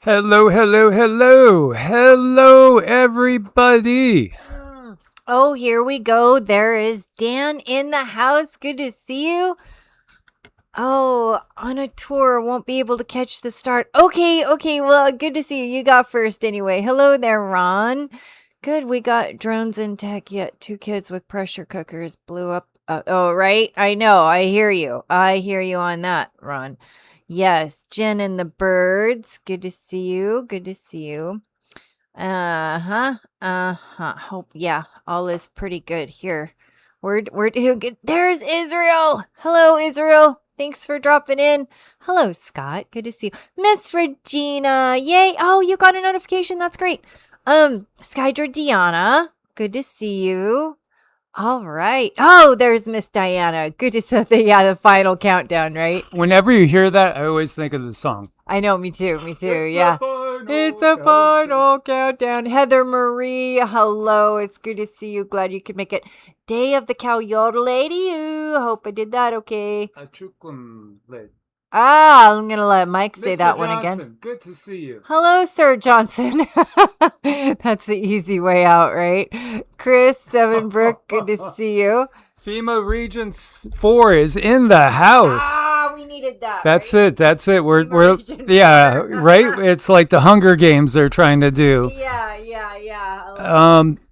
Hello, hello, hello. Hello, everybody. Oh, here we go. There is Dan in the house. Good to see you. Oh, on a tour, won't be able to catch the start. Okay. Well, good to see you. You got first anyway. Hello there, Ron. Good. We got drones in tech yet. 2 kids with pressure cookers blew up. Oh, right. I know. I hear you. On that, Ron. Yes. Jen and the birds. Good to see you. Hope, yeah, all is pretty good here. We're doing good. There's Israel. Hello, Israel. Thanks for dropping in. Hello, Scott. Good to see you. Miss Regina. Yay. Oh, you got a notification. That's great. Skydra Diana. Good to see you. All right. Oh, there's Miss Diana. Good to see the final countdown, right? Whenever you hear that, I always think of the song. I know, me too, yeah. It's a final countdown. Heather Marie, hello. It's good to see you. Glad you could make it. Day of the Cow Yodel Lady. Hope I did that okay. I'm going to let Mike say that one again. Good to see you. Hello, Sir Johnson. That's the easy way out, right? Chris Sevenbrook, good to see you. FEMA Region 4 is in the house. We needed that. That's right? it. We're yeah, right? It's like the Hunger Games they're trying to do. Yeah.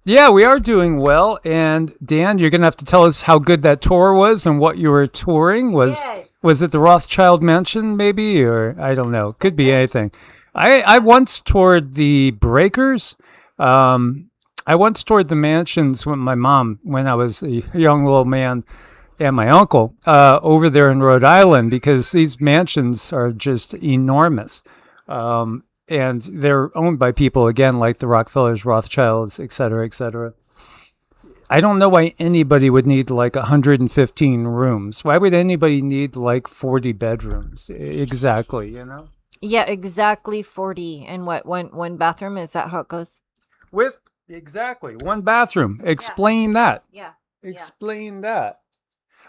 Yeah, we are doing well. And Dan, you're going to have to tell us how good that tour was and what you were touring. Was it the Rothschild Mansion maybe, or I don't know. Could be anything. I once toured the Breakers. I once toured the mansions with my mom when I was a young little man and my uncle over there in Rhode Island, because these mansions are just enormous. And they're owned by people, again, like the Rockefellers, Rothschilds, et cetera, et cetera. I don't know why anybody would need like 115 rooms. Why would anybody need like 40 bedrooms? Exactly, you know? Yeah, exactly 40. And what, one bathroom? Is that how it goes? Exactly. One bathroom. Explain that. Yeah. Explain that.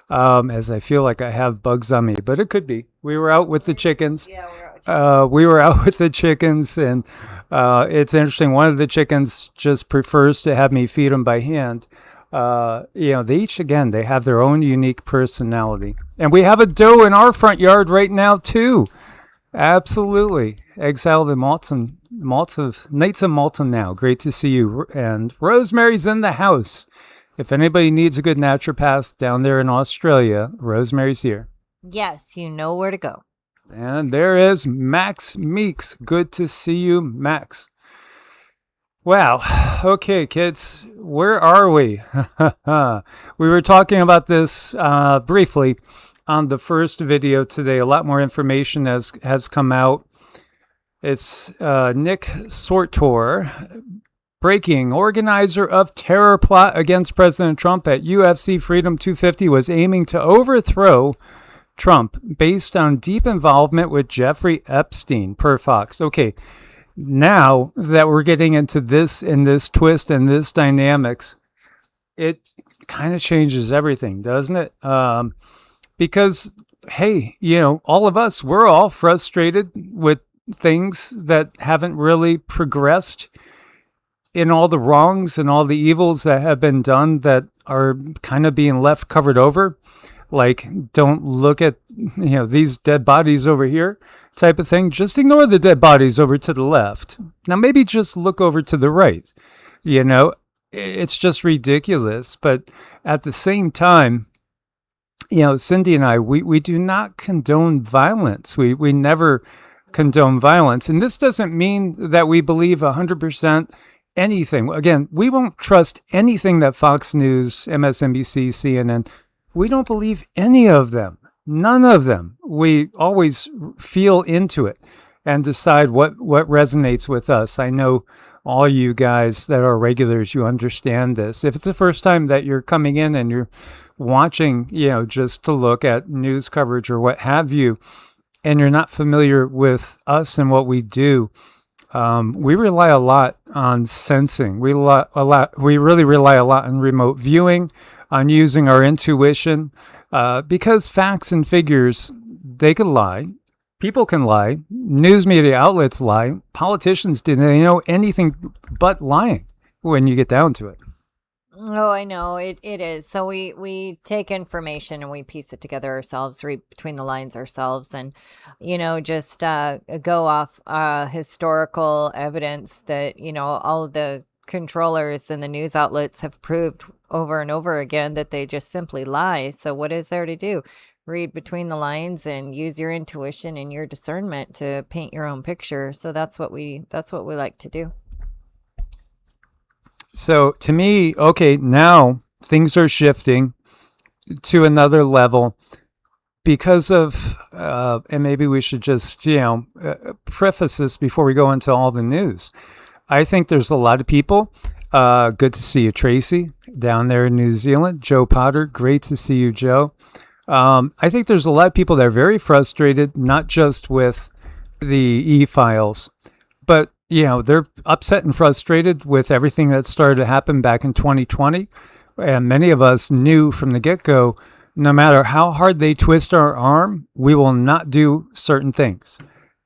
As I feel like I have bugs on me, but it could be. We were out with the chickens. Yeah, we were out with the chickens, and it's interesting. One of the chickens just prefers to have me feed them by hand. They each, again, they have their own unique personality. And we have a doe in our front yard right now, too. Absolutely. Exile the Knights of Malta now. Great to see you. And Rosemary's in the house. If anybody needs a good naturopath down there in Australia, Rosemary's here. Yes, you know where to go. And there is Max Meeks. Good to see you, Max. Wow. Okay, kids, where are we? We were talking about this briefly on the first video today. A lot more information has come out. It's Nick Sortor, breaking: organizer of terror plot against President Trump at UFC Freedom 250 was aiming to overthrow Trump based on deep involvement with Jeffrey Epstein, per Fox. Okay, now that we're getting into this and this twist and this dynamics, it kind of changes everything, doesn't it? Because, hey, all of us, we're all frustrated with things that haven't really progressed in all the wrongs and all the evils that have been done that are kind of being left covered over. Like, don't look at, these dead bodies over here type of thing. Just ignore the dead bodies over to the left. Now, maybe just look over to the right. It's just ridiculous. But at the same time, Cindy and I, we do not condone violence. We never condone violence. And this doesn't mean that we believe 100% anything. Again, we won't trust anything that Fox News, MSNBC, CNN, we don't believe any of them. None of them. We always feel into it and decide what resonates with us. I know all you guys that are regulars, you understand this. If it's the first time that you're coming in and you're watching, just to look at news coverage or what have you, and you're not familiar with us and what we do, we rely a lot on sensing. We really rely a lot on remote viewing, on using our intuition, because facts and figures, they could lie. People can lie. News media outlets lie. Politicians didn't they know anything but lying when you get down to it. Oh, I know it is. So we take information and we piece it together ourselves, read between the lines ourselves, and just go off historical evidence that all of the controllers and the news outlets have proved over and over again that they just simply lie. So what is there to do? Read between the lines and use your intuition and your discernment to paint your own picture. So that's what we like to do. So to me, okay, now things are shifting to another level because of, and maybe we should just, preface this before we go into all the news. I think there's a lot of people. Good to see you, Tracy, down there in New Zealand. Joe Potter, great to see you, Joe. I think there's a lot of people that are very frustrated, not just with the e-files, but they're upset and frustrated with everything that started to happen back in 2020. And many of us knew from the get-go, no matter how hard they twist our arm, we will not do certain things.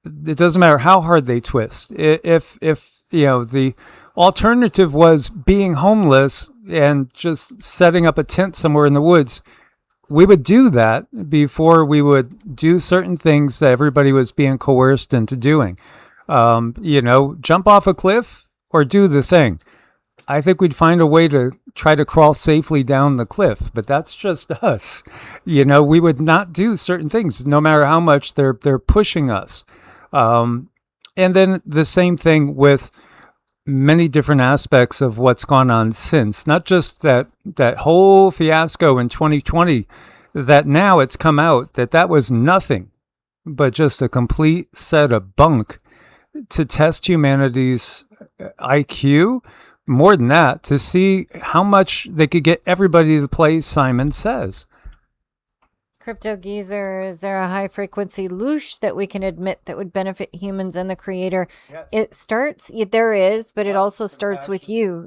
It doesn't matter how hard they twist. If the alternative was being homeless and just setting up a tent somewhere in the woods, we would do that before we would do certain things that everybody was being coerced into doing. Jump off a cliff or do the thing. I think we'd find a way to try to crawl safely down the cliff, but that's just us. We would not do certain things, no matter how much they're pushing us. And then the same thing with many different aspects of what's gone on since, not just that whole fiasco in 2020, that now it's come out that was nothing but just a complete set of bunk to test humanity's IQ. More than that, to see how much they could get everybody to play Simon Says. Crypto Geezer, is there a high frequency loosh that we can admit that would benefit humans and the creator? Yes. There is, but it also starts with you.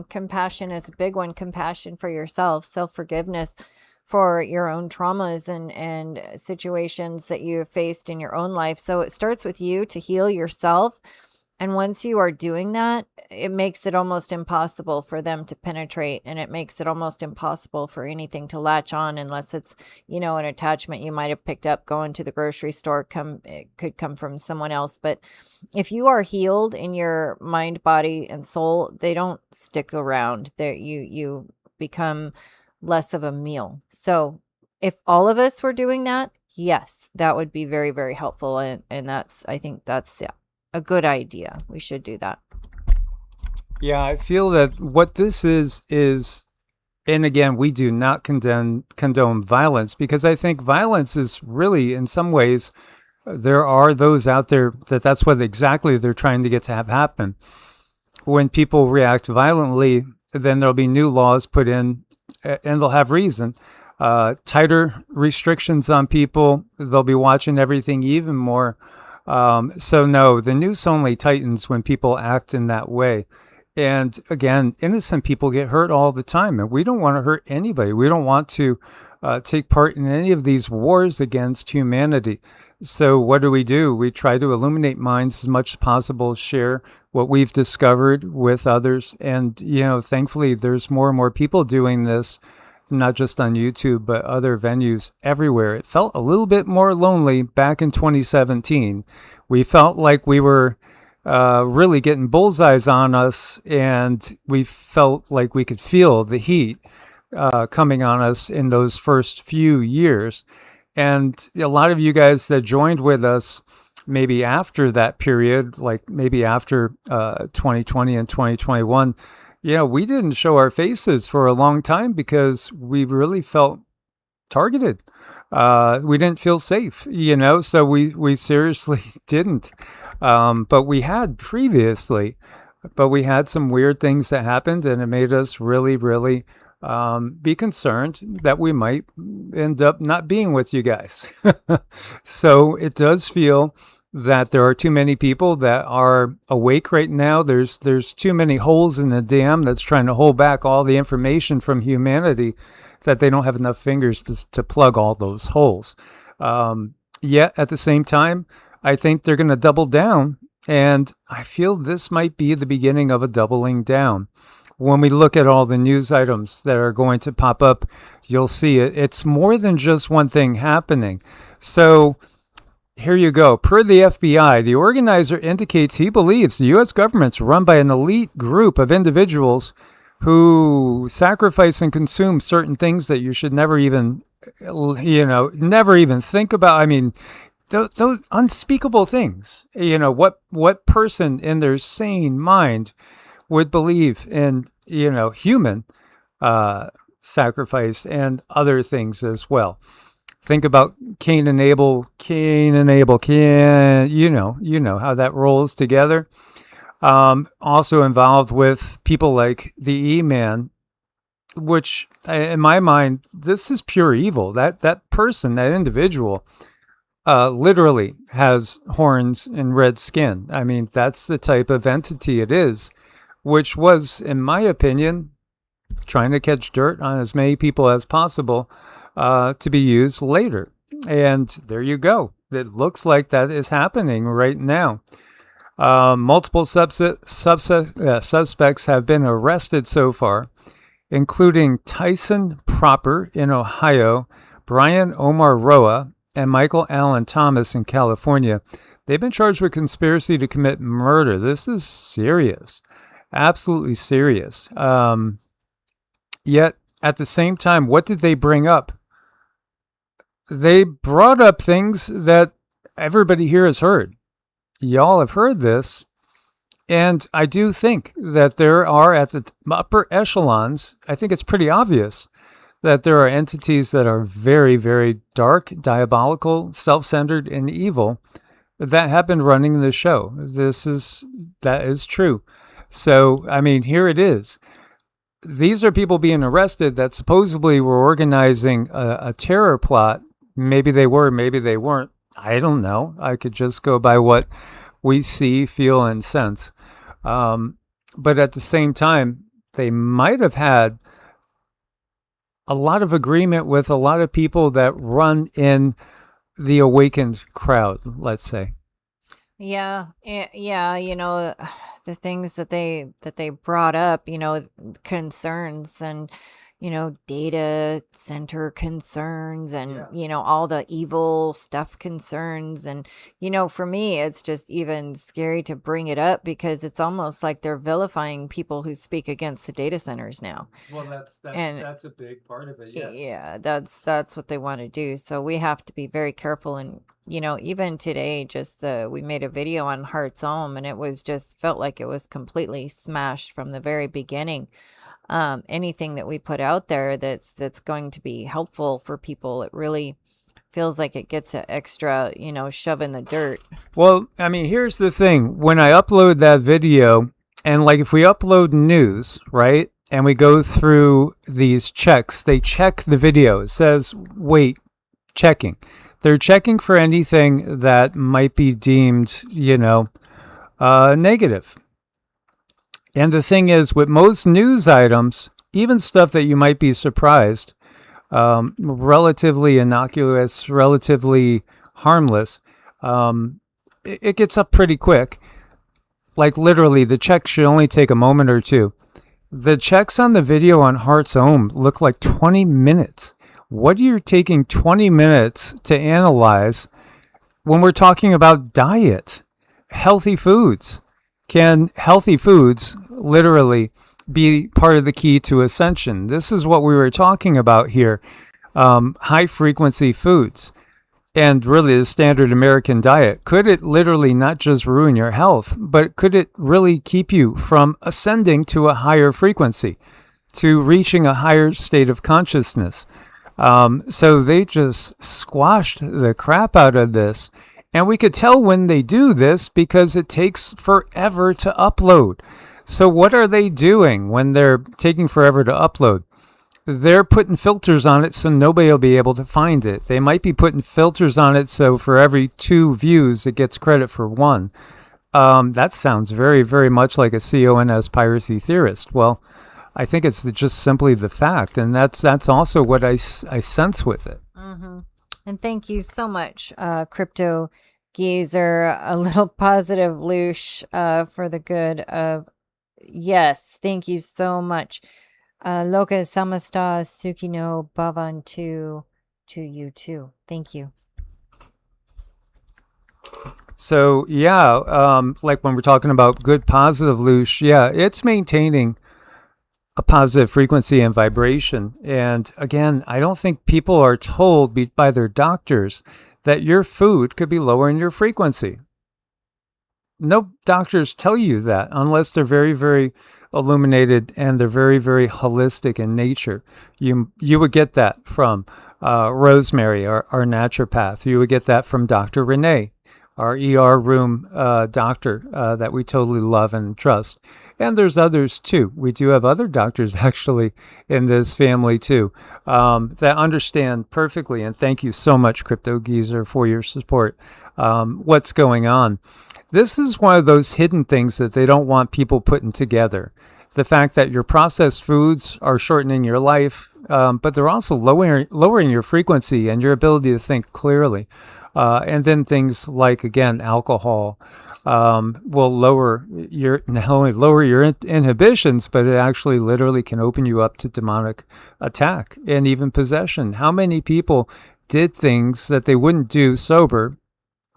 Compassion is a big one. Compassion for yourself, self-forgiveness for your own traumas and situations that you have faced in your own life. So it starts with you to heal yourself. And once you are doing that, it makes it almost impossible for them to penetrate, and it makes it almost impossible for anything to latch on unless it's, an attachment you might have picked up going to the grocery store. It could come from someone else. But if you are healed in your mind, body, and soul, they don't stick around. You become less of a meal. So if all of us were doing that, yes, that would be very, very helpful. And I think that's a good idea. We should do that. Yeah, I feel that what this is, and again, we do not condone violence, because I think violence is really, in some ways, there are those out there that's what exactly they're trying to get to have happen. When people react violently, then there'll be new laws put in, and they'll have reason. Tighter restrictions on people. They'll be watching everything even more. So no, the noose only tightens when people act in that way. And again, innocent people get hurt all the time, and we don't want to hurt anybody. We don't want to take part in any of these wars against humanity. So what do? We try to illuminate minds as much as possible, share what we've discovered with others. And, thankfully, there's more and more people doing this, not just on YouTube, but other venues everywhere. It felt a little bit more lonely back in 2017. We felt like we were really getting bullseyes on us, and we felt like we could feel the heat coming on us in those first few years. And a lot of you guys that joined with us maybe after that period, like maybe after 2020 and 2021, we didn't show our faces for a long time because we really felt targeted. We didn't feel safe, so we seriously didn't. But we had previously, but we had some weird things that happened, and it made us really, really be concerned that we might end up not being with you guys. So it does feel that there are too many people that are awake right now. There's too many holes in the dam that's trying to hold back all the information from humanity, that they don't have enough fingers to plug all those holes. Yet at the same time, I think they're going to double down. And I feel this might be the beginning of a doubling down. When we look at all the news items that are going to pop up, you'll see it. It's more than just one thing happening. So here you go. Per the FBI, the organizer indicates he believes the U.S. government's run by an elite group of individuals who sacrifice and consume certain things that you should never even, never even think about. I mean, those unspeakable things. What person in their sane mind would believe in, human sacrifice and other things as well. Think about Cain and Abel, you know how that rolls together. Also involved with people like the E-Man, which in my mind, this is pure evil. That person, that individual, literally has horns and red skin. I mean, that's the type of entity it is, which was, in my opinion, trying to catch dirt on as many people as possible to be used later. And there you go. It looks like that is happening right now. Multiple suspects have been arrested so far, including Tyson Proper in Ohio, Brian Omar Roa, and Michael Allen Thomas in California. They've been charged with conspiracy to commit murder. This is serious, absolutely serious. Yet, at the same time, what did they bring up? They brought up things that everybody here has heard. Y'all have heard this. And I do think that there are, at the upper echelons, I think it's pretty obvious that there are entities that are very, very dark, diabolical, self-centered, and evil that have been running the show. That is true. So, I mean, here it is. These are people being arrested that supposedly were organizing a terror plot. Maybe they were, maybe they weren't. I don't know. I could just go by what we see, feel, and sense. But at the same time, they might have had a lot of agreement with a lot of people that run in the awakened crowd, let's say. Yeah, the things that they brought up, concerns and data center concerns and all the evil stuff concerns. And for me, it's just even scary to bring it up because it's almost like they're vilifying people who speak against the data centers now. Well, that's a big part of it. Yes. Yeah, that's what they want to do. So we have to be very careful. And even today, we made a video on Heart's Home, and it was just felt like it was completely smashed from the very beginning. Anything that we put out there that's going to be helpful for people, it really feels like it gets an extra, shove in the dirt. Well, I mean, here's the thing. When I upload that video, and like if we upload news, right, and we go through these checks, they check the video. It says, wait, checking. They're checking for anything that might be deemed, negative. And the thing is, with most news items, even stuff that you might be surprised, relatively innocuous, relatively harmless, it gets up pretty quick. Like literally, the check should only take a moment or two. The checks on the video on Heart's Home look like 20 minutes. What are you taking 20 minutes to analyze when we're talking about diet, healthy foods? Can healthy foods literally be part of the key to ascension? This is what we were talking about here. High frequency foods and really the standard American diet. Could it literally not just ruin your health, but could it really keep you from ascending to a higher frequency, to reaching a higher state of consciousness? So they just squashed the crap out of this. And we could tell when they do this because it takes forever to upload. So what are they doing when they're taking forever to upload? They're putting filters on it so nobody will be able to find it. They might be putting filters on it so for every 2 views, it gets credit for 1. That sounds very, very much like a CONS piracy theorist. Well, I think it's just simply the fact. And that's also what I sense with it. Mm-hmm. And thank you so much, Crypto Gazer, a little positive loosh for the good of. Yes, thank you so much. Loka Samasta Sukino Bhavan to you too. Thank you. So yeah, like when we're talking about good positive loosh, yeah, it's maintaining a positive frequency and vibration. And again, I don't think people are told by their doctors that your food could be lowering your frequency. No doctors tell you that unless they're very, very illuminated and they're very, very holistic in nature. You would get that from Rosemary, our naturopath. You would get that from Dr. Renee, our ER room doctor that we totally love and trust. And there's others too. We do have other doctors actually in this family too that understand perfectly. And thank you so much, Crypto Geezer, for your support. What's going on? This is one of those hidden things that they don't want people putting together. The fact that your processed foods are shortening your life, but they're also lowering your frequency and your ability to think clearly. And then things like, again, alcohol will not only lower your inhibitions, but it actually literally can open you up to demonic attack and even possession. How many people did things that they wouldn't do sober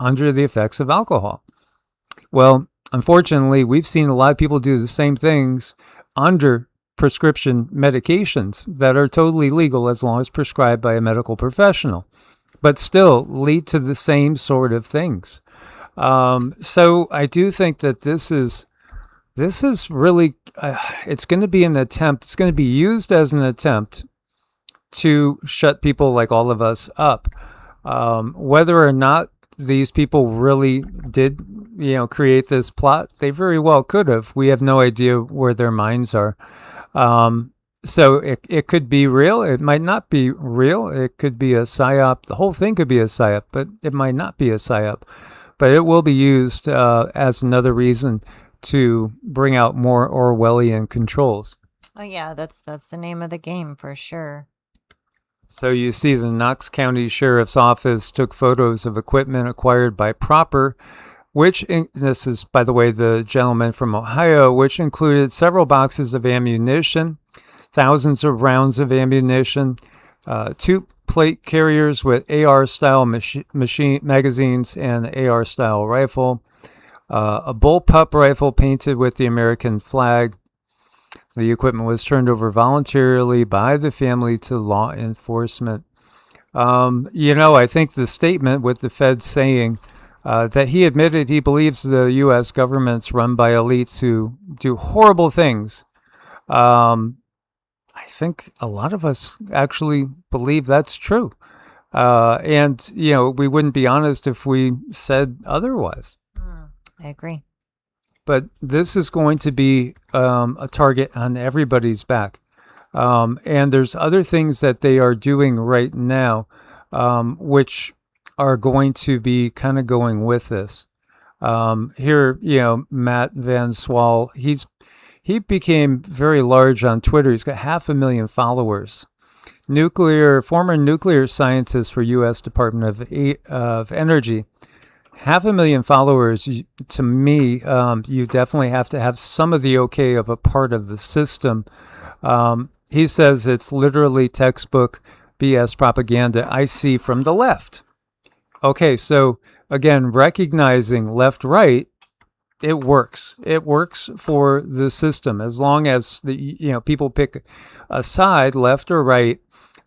under the effects of alcohol? Well, unfortunately, we've seen a lot of people do the same things under prescription medications that are totally legal as long as prescribed by a medical professional, but still lead to the same sort of things. So I do think that this is really, it's going to be an attempt, it's going to be used as an attempt to shut people like all of us up. Whether or not these people really did, create this plot, they very well could have. We have no idea where their minds are. So it could be real. It might not be real. It could be a psyop. The whole thing could be a psyop, but it might not be a psyop. But it will be used as another reason to bring out more Orwellian controls. Oh yeah, that's the name of the game for sure. So you see the Knox County Sheriff's Office took photos of equipment acquired by Proper, this is, by the way, the gentleman from Ohio, which included several boxes of ammunition, thousands of rounds of ammunition, 2 plate carriers with AR-style machine magazines and AR-style rifle, a bullpup rifle painted with the American flag. The equipment was turned over voluntarily by the family to law enforcement. I think the statement with the Fed saying that he admitted he believes the U.S. government's run by elites who do horrible things. I think a lot of us actually believe that's true. And we wouldn't be honest if we said otherwise. I agree. But this is going to be a target on everybody's back. And there's other things that they are doing right now, which are going to be kind of going with this. Here, Matt Van Swal, he became very large on Twitter. He's got 500,000 followers. Former nuclear scientist for U.S. Department of Energy. 500,000 followers, to me, you definitely have to have some of the okay of a part of the system. He says it's literally textbook BS propaganda I see from the left. Okay, so again, recognizing left-right, it works. It works for the system as long as people pick a side, left or right.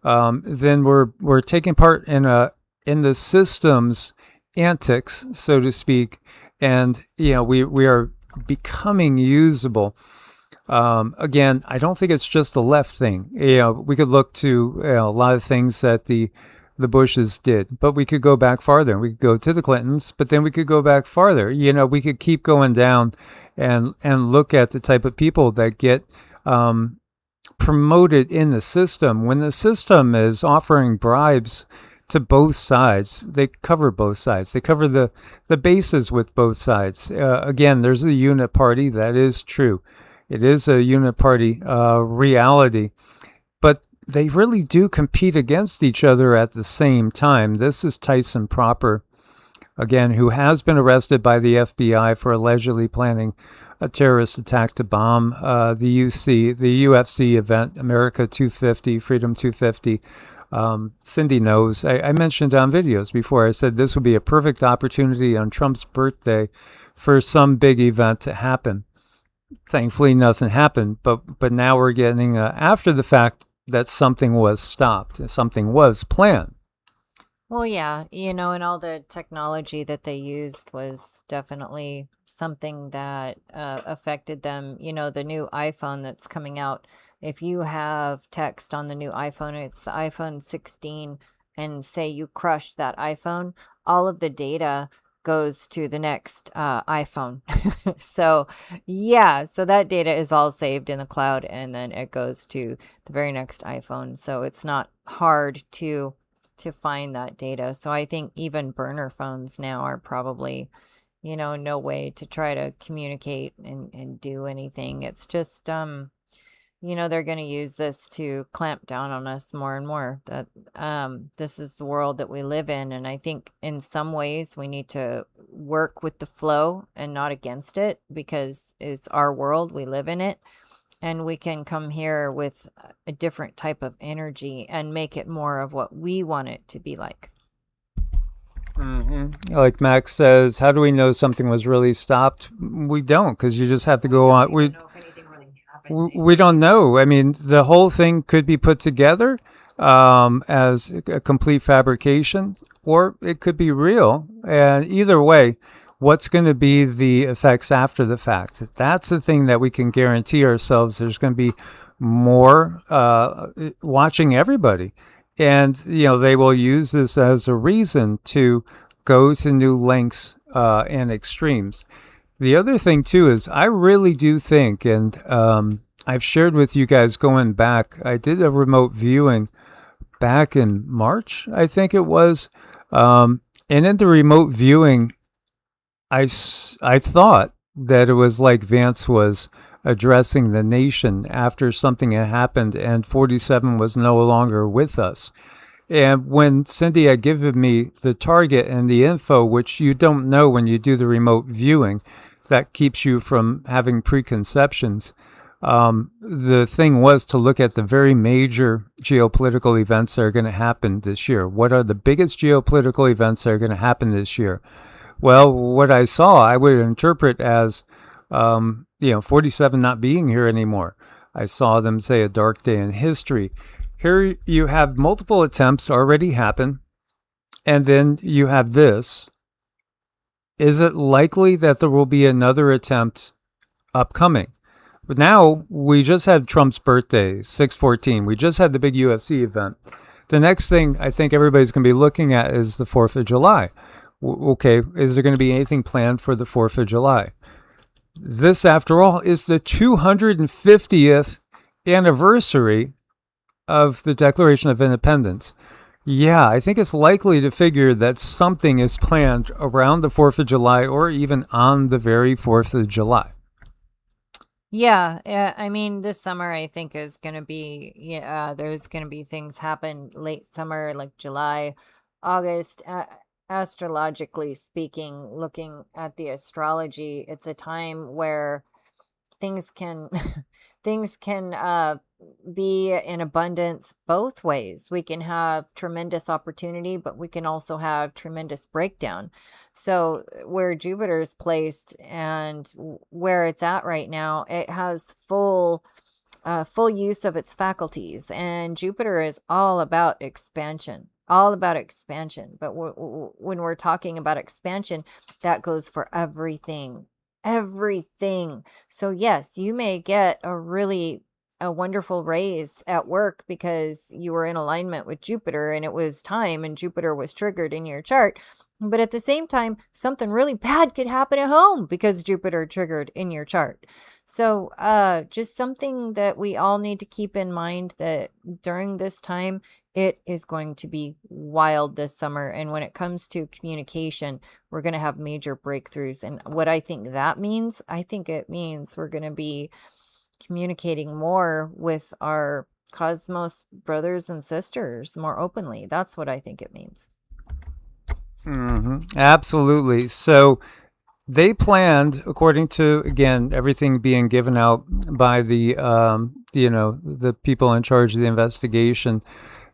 Then we're taking part in the system's antics, so to speak, and we are becoming usable. Again, I don't think it's just a left thing. We could look to a lot of things that the Bushes did, but we could go back farther. We could go to the Clintons, but then we could go back farther. We could keep going down and look at the type of people that get promoted in the system. When the system is offering bribes to both sides, they cover both sides. They cover the bases with both sides. Again, there's a unit party. That is true. It is a unit party reality. But they really do compete against each other at the same time. This is Tyson Proper, again, who has been arrested by the FBI for allegedly planning a terrorist attack to bomb the UFC event, America 250, Freedom 250. Cindy knows. I mentioned on videos before, I said this would be a perfect opportunity on Trump's birthday for some big event to happen. Thankfully, nothing happened, but now we're getting, after the fact, that something was stopped, something was planned. Well, yeah, and all the technology that they used was definitely something that affected them. The new iPhone that's coming out, if you have text on the new iPhone, it's the iPhone 16, and say you crushed that iPhone, all of the data goes to the next iPhone. So, yeah, so that data is all saved in the cloud, and then it goes to the very next iPhone. So it's not hard to find that data. So I think even burner phones now are probably, no way to try to communicate and do anything. It's just, they're going to use this to clamp down on us more and more. That this is the world that we live in. And I think in some ways we need to work with the flow and not against it, because it's our world, we live in it. And we can come here with a different type of energy and make it more of what we want it to be like. Mm-hmm. Like Max says, how do we know something was really stopped? We don't, because you just have to go on. We don't know. I mean, the whole thing could be put together as a complete fabrication, or it could be real. And either way, what's going to be the effects after the fact? That's the thing that we can guarantee ourselves. There's going to be more watching everybody. And, they will use this as a reason to go to new lengths and extremes. The other thing, too, is I really do think, and I've shared with you guys going back, I did a remote viewing back in March, I think it was. And in the remote viewing, I thought that it was like Vance was addressing the nation after something had happened and 47 was no longer with us. And when Cindy had given me the target and the info, which you don't know when you do the remote viewing, that keeps you from having preconceptions. The thing was to look at the very major geopolitical events that are going to happen this year. What are the biggest geopolitical events that are going to happen this year? Well, what I saw, I would interpret as, 47 not being here anymore. I saw them say a dark day in history. Here you have multiple attempts already happen, and then you have this. Is it likely that there will be another attempt upcoming? But now, we just had Trump's birthday, 6/14. We just had the big UFC event. The next thing I think everybody's going to be looking at is the 4th of July. Okay, is there going to be anything planned for the 4th of July? This, after all, is the 250th anniversary of the Declaration of Independence. Yeah, I think it's likely to figure that something is planned around the 4th of July or even on the very 4th of July. Yeah, I mean, this summer I think is going to be, there's going to be things happen late summer, like July, August. Astrologically speaking, looking at the astrology, it's a time where things can things can be in abundance both ways. We can have tremendous opportunity, but we can also have tremendous breakdown. So where Jupiter is placed and where it's at right now, it has full use of its faculties, and Jupiter is all about expansion. All about expansion. But when we're talking about expansion, that goes for everything. Everything. So yes, you may get a wonderful raise at work because you were in alignment with Jupiter and it was time and Jupiter was triggered in your chart. But at the same time, something really bad could happen at home because Jupiter triggered in your chart. So just something that we all need to keep in mind, that during this time, it is going to be wild this summer. And when it comes to communication, we're going to have major breakthroughs. And what I think that means, I think it means we're going to be communicating more with our cosmos brothers and sisters more openly. That's what I think it means. Absolutely. So they planned, according to, again, everything being given out by the the people in charge of the investigation.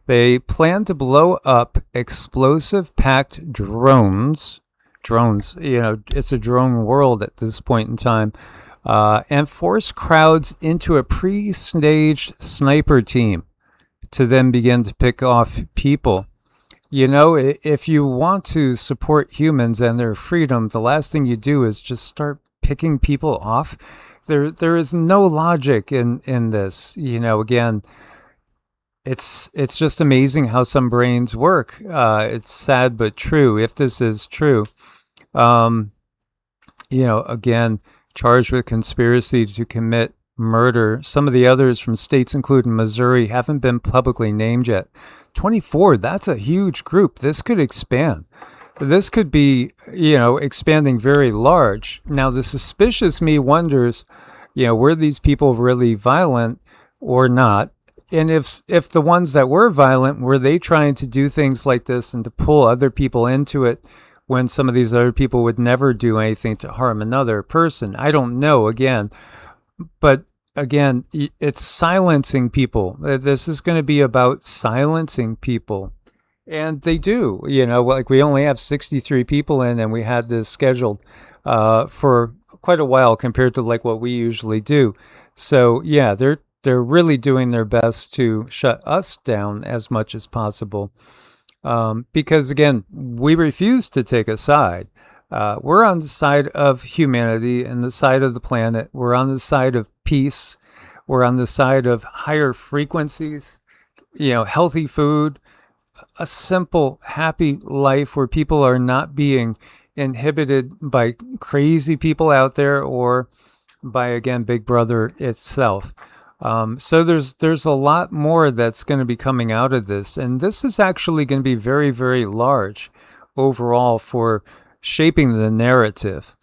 They planned to blow up explosive packed drones. Drones, it's a drone world at this point in time, and force crowds into a pre-staged sniper team to then begin to pick off people. If you want to support humans and their freedom, the last thing you do is just start picking people off. There is no logic in this. Again, it's just amazing how some brains work. It's sad but true. If this is true, again, charged with conspiracy to commit murder. Some of the others from states including Missouri haven't been publicly named yet. 24, that's a huge group. This could expand. This could be, expanding very large. Now, the suspicious me wonders, were these people really violent or not? And if the ones that were violent, were they trying to do things like this and to pull other people into it when some of these other people would never do anything to harm another person? I don't know, again. But again, it's silencing people. This is going to be about silencing people. And they do, like we only have 63 people in, and we had this scheduled for quite a while compared to like what we usually do. So yeah, they're really doing their best to shut us down as much as possible. Because again, we refuse to take a side. We're on the side of humanity and the side of the planet. We're on the side of peace. We're on the side of higher frequencies, healthy food, a simple, happy life where people are not being inhibited by crazy people out there or by, again, Big Brother itself. So there's a lot more that's going to be coming out of this. And this is actually going to be very, very large overall for shaping the narrative.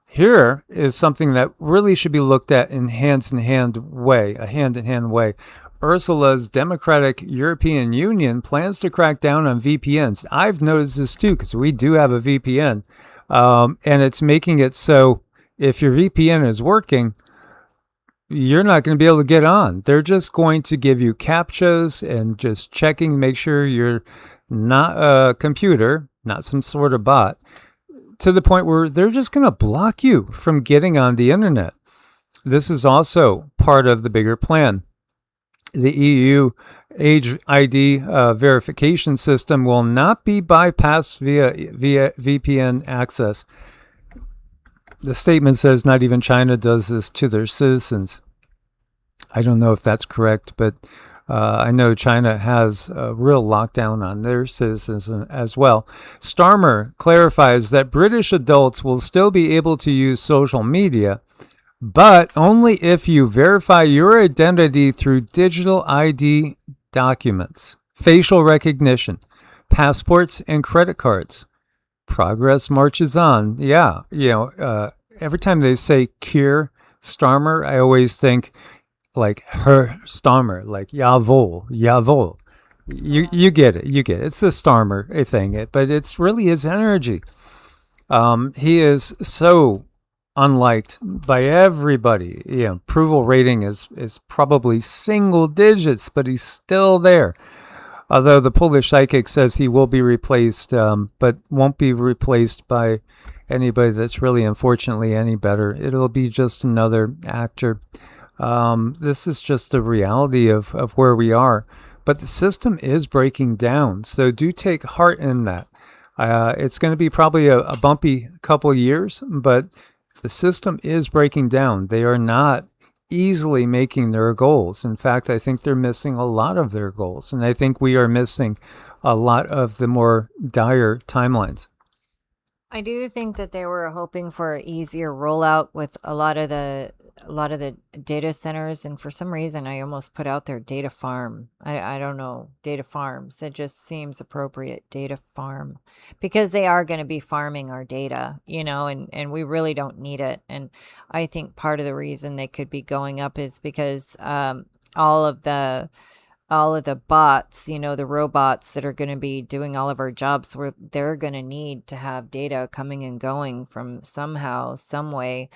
Here is something that really should be looked at in a hand-in-hand way. Ursula's Democratic European Union plans to crack down on VPNs. I've noticed this too, because we do have a VPN. And it's making it so if your VPN is working, you're not going to be able to get on. They're just going to give you CAPTCHAs and just checking, make sure you're not a computer, not some sort of bot, to the point where they're just going to block you from getting on the internet. This is also part of the bigger plan. The EU Age ID verification system will not be bypassed via VPN access. The statement says not even China does this to their citizens. I don't know if that's correct, but I know China has a real lockdown on their citizens as well. Starmer clarifies that British adults will still be able to use social media, but only if you verify your identity through digital ID documents, facial recognition, passports, and credit cards. Progress marches on. Yeah, every time they say Keir Starmer, I always think like her Starmer, like jawohl. You get it. It's a Starmer thing, but it's really his energy. He is so unliked by everybody. Approval rating is probably single digits, but he's still there. Although the Polish psychic says he will be replaced, but won't be replaced by anybody that's really, unfortunately, any better. It'll be just another actor. This is just the reality of where we are. But the system is breaking down, so do take heart in that. It's going to be probably a bumpy couple of years, but the system is breaking down. They are not easily making their goals. In fact, I think they're missing a lot of their goals, and I think we are missing a lot of the more dire timelines. I do think that they were hoping for an easier rollout with a lot of the data centers, and for some reason I almost put out there data farm. I don't know, data farms. It just seems appropriate, data farm, because they are going to be farming our data, and we really don't need it. And I think part of the reason they could be going up is because all of the bots, you know, the robots that are going to be doing all of our jobs, where they're going to need to have data coming and going from somehow, some way.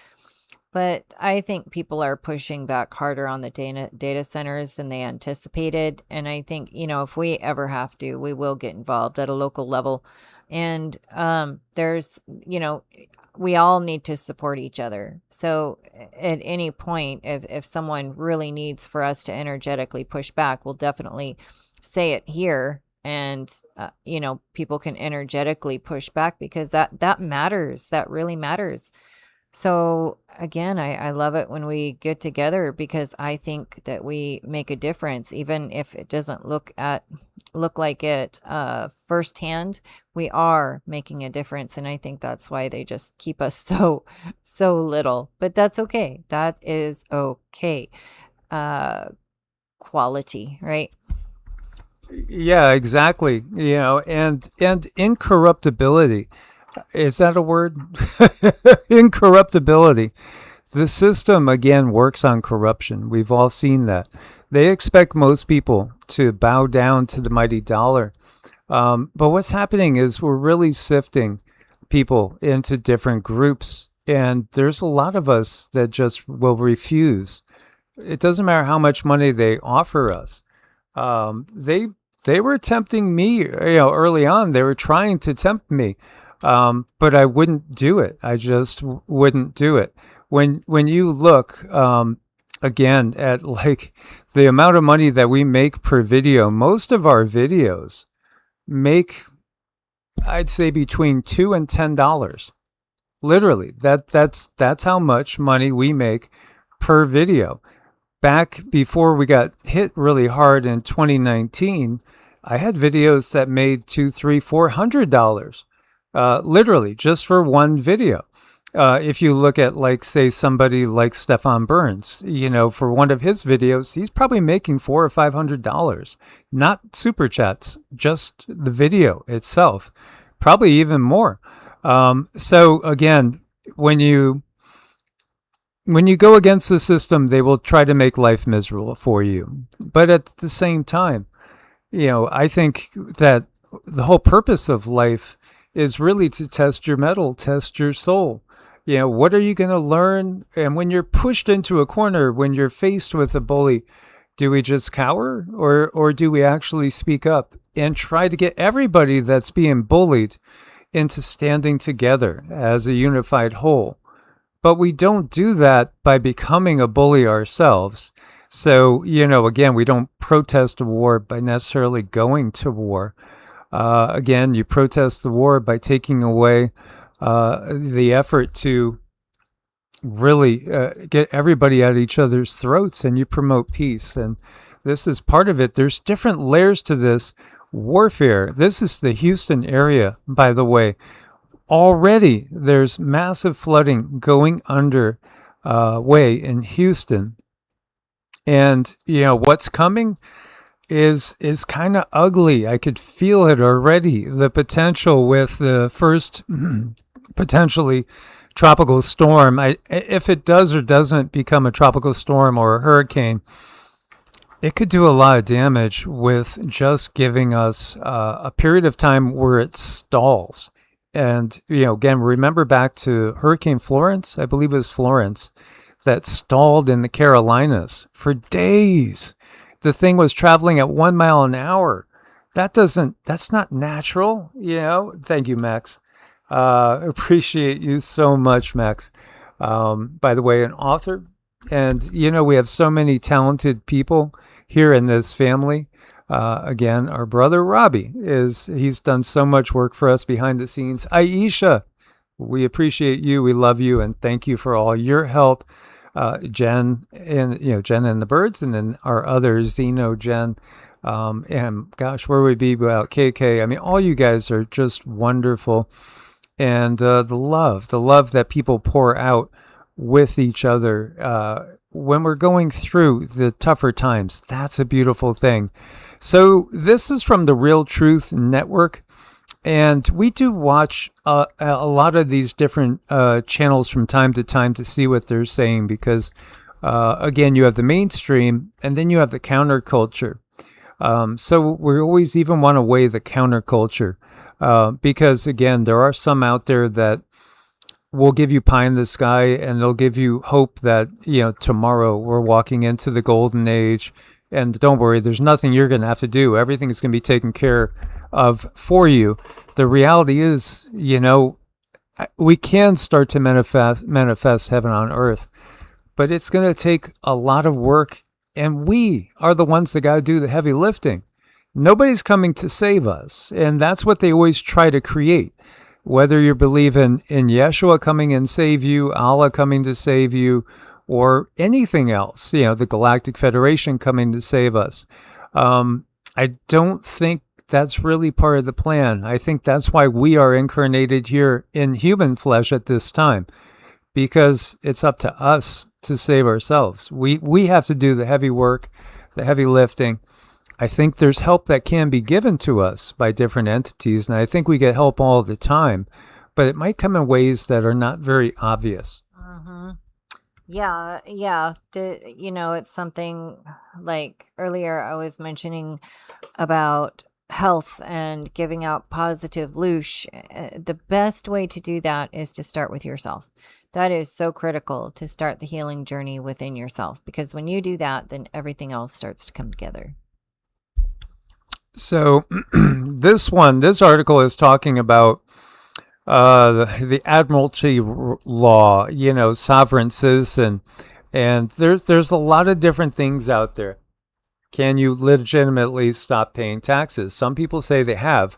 But I think people are pushing back harder on the data centers than they anticipated. And I think, you know, if we ever have to, we will get involved at a local level. And there's, you know, we all need to support each other. So at any point, if someone really needs for us to energetically push back, we'll definitely say it here. And, you know, people can energetically push back, because that matters. That really matters. So again, I love it when we get together, because I think that we make a difference, even if it doesn't look like it firsthand. We are making a difference, and I think that's why they just keep us so little. But that's okay. That is okay. Quality, right? Yeah, exactly. You know, and incorruptibility. Is that a word? Incorruptibility. The system, again, works on corruption. We've all seen that. They expect most people to bow down to the mighty dollar. But what's happening is we're really sifting people into different groups. And there's a lot of us that just will refuse. It doesn't matter how much money they offer us. They were tempting me, you know, early on. They were trying to tempt me. But I wouldn't do it. I just wouldn't do it. When you look, again, at like the amount of money that we make per video, most of our videos make, I'd say, between $2 and $10. Literally, that's how much money we make per video. Back before we got hit really hard in 2019, I had videos that made $200, $300, $400. Literally, just for one video. If you look at, like, say, somebody like Stefan Burns, you know, for one of his videos, he's probably making $400 or $500, not super chats, just the video itself, probably even more. So again, when you go against the system, they will try to make life miserable for you. But at the same time, you know, I think that the whole purpose of life is really to test your mettle, test your soul. You know, what are you going to learn? And when you're pushed into a corner, when you're faced with a bully, do we just cower, or do we actually speak up and try to get everybody that's being bullied into standing together as a unified whole? But we don't do that by becoming a bully ourselves. So, you know, again, we don't protest a war by necessarily going to war. Again, you protest the war by taking away the effort to really get everybody at each other's throats, and you promote peace. And this is part of it. There's different layers to this warfare. This is the Houston area, by the way. Already there's massive flooding going under way in Houston. And, you know, what's coming is kind of ugly. I could feel it already. The potential with the first potentially tropical storm. If it does or doesn't become a tropical storm or a hurricane, it could do a lot of damage with just giving us a period of time where it stalls. And, you know, again, remember back to Hurricane Florence, I believe it was Florence, that stalled in the Carolinas for days. The thing was traveling at 1 mile an hour. That's not natural, you know. Thank you, Max. Appreciate you so much, Max. By the way, an author. And, you know, we have so many talented people here in this family. Again, our brother Robbie he's done so much work for us behind the scenes. Aisha, we appreciate you. We love you. And thank you for all your help. Jen and the birds, and then our other Zeno, Jen. And gosh, where would we be without KK? I mean, all you guys are just wonderful. And the love that people pour out with each other when we're going through the tougher times, that's a beautiful thing. So this is from the Real Truth Network. And we do watch a lot of these different channels from time to time to see what they're saying, because Again, you have the mainstream, and then you have the counterculture. So we always even want to weigh the counterculture because, again, there are some out there that will give you pie in the sky, and they'll give you hope that, tomorrow we're walking into the golden age. And don't worry, there's nothing you're going to have to do. Everything is going to be taken care of for you. The reality is, we can start to manifest heaven on earth, but it's going to take a lot of work. And we are the ones that got to do the heavy lifting. Nobody's coming to save us. And that's what they always try to create. Whether you believe in Yeshua coming and save you, Allah coming to save you, or anything else, the Galactic Federation coming to save us. I don't think that's really part of the plan. I think that's why we are incarnated here in human flesh at this time, because it's up to us to save ourselves. We have to do the heavy work, the heavy lifting. I think there's help that can be given to us by different entities, and I think we get help all the time, but it might come in ways that are not very obvious. Mm-hmm. Yeah. It's something like earlier I was mentioning about health and giving out positive loosh. The best way to do that is to start with yourself. That is so critical, to start the healing journey within yourself, because when you do that, then everything else starts to come together. So this article is talking about the Admiralty law, sovereign citizen, and there's a lot of different things out there. Can you legitimately stop paying taxes? Some people say they have.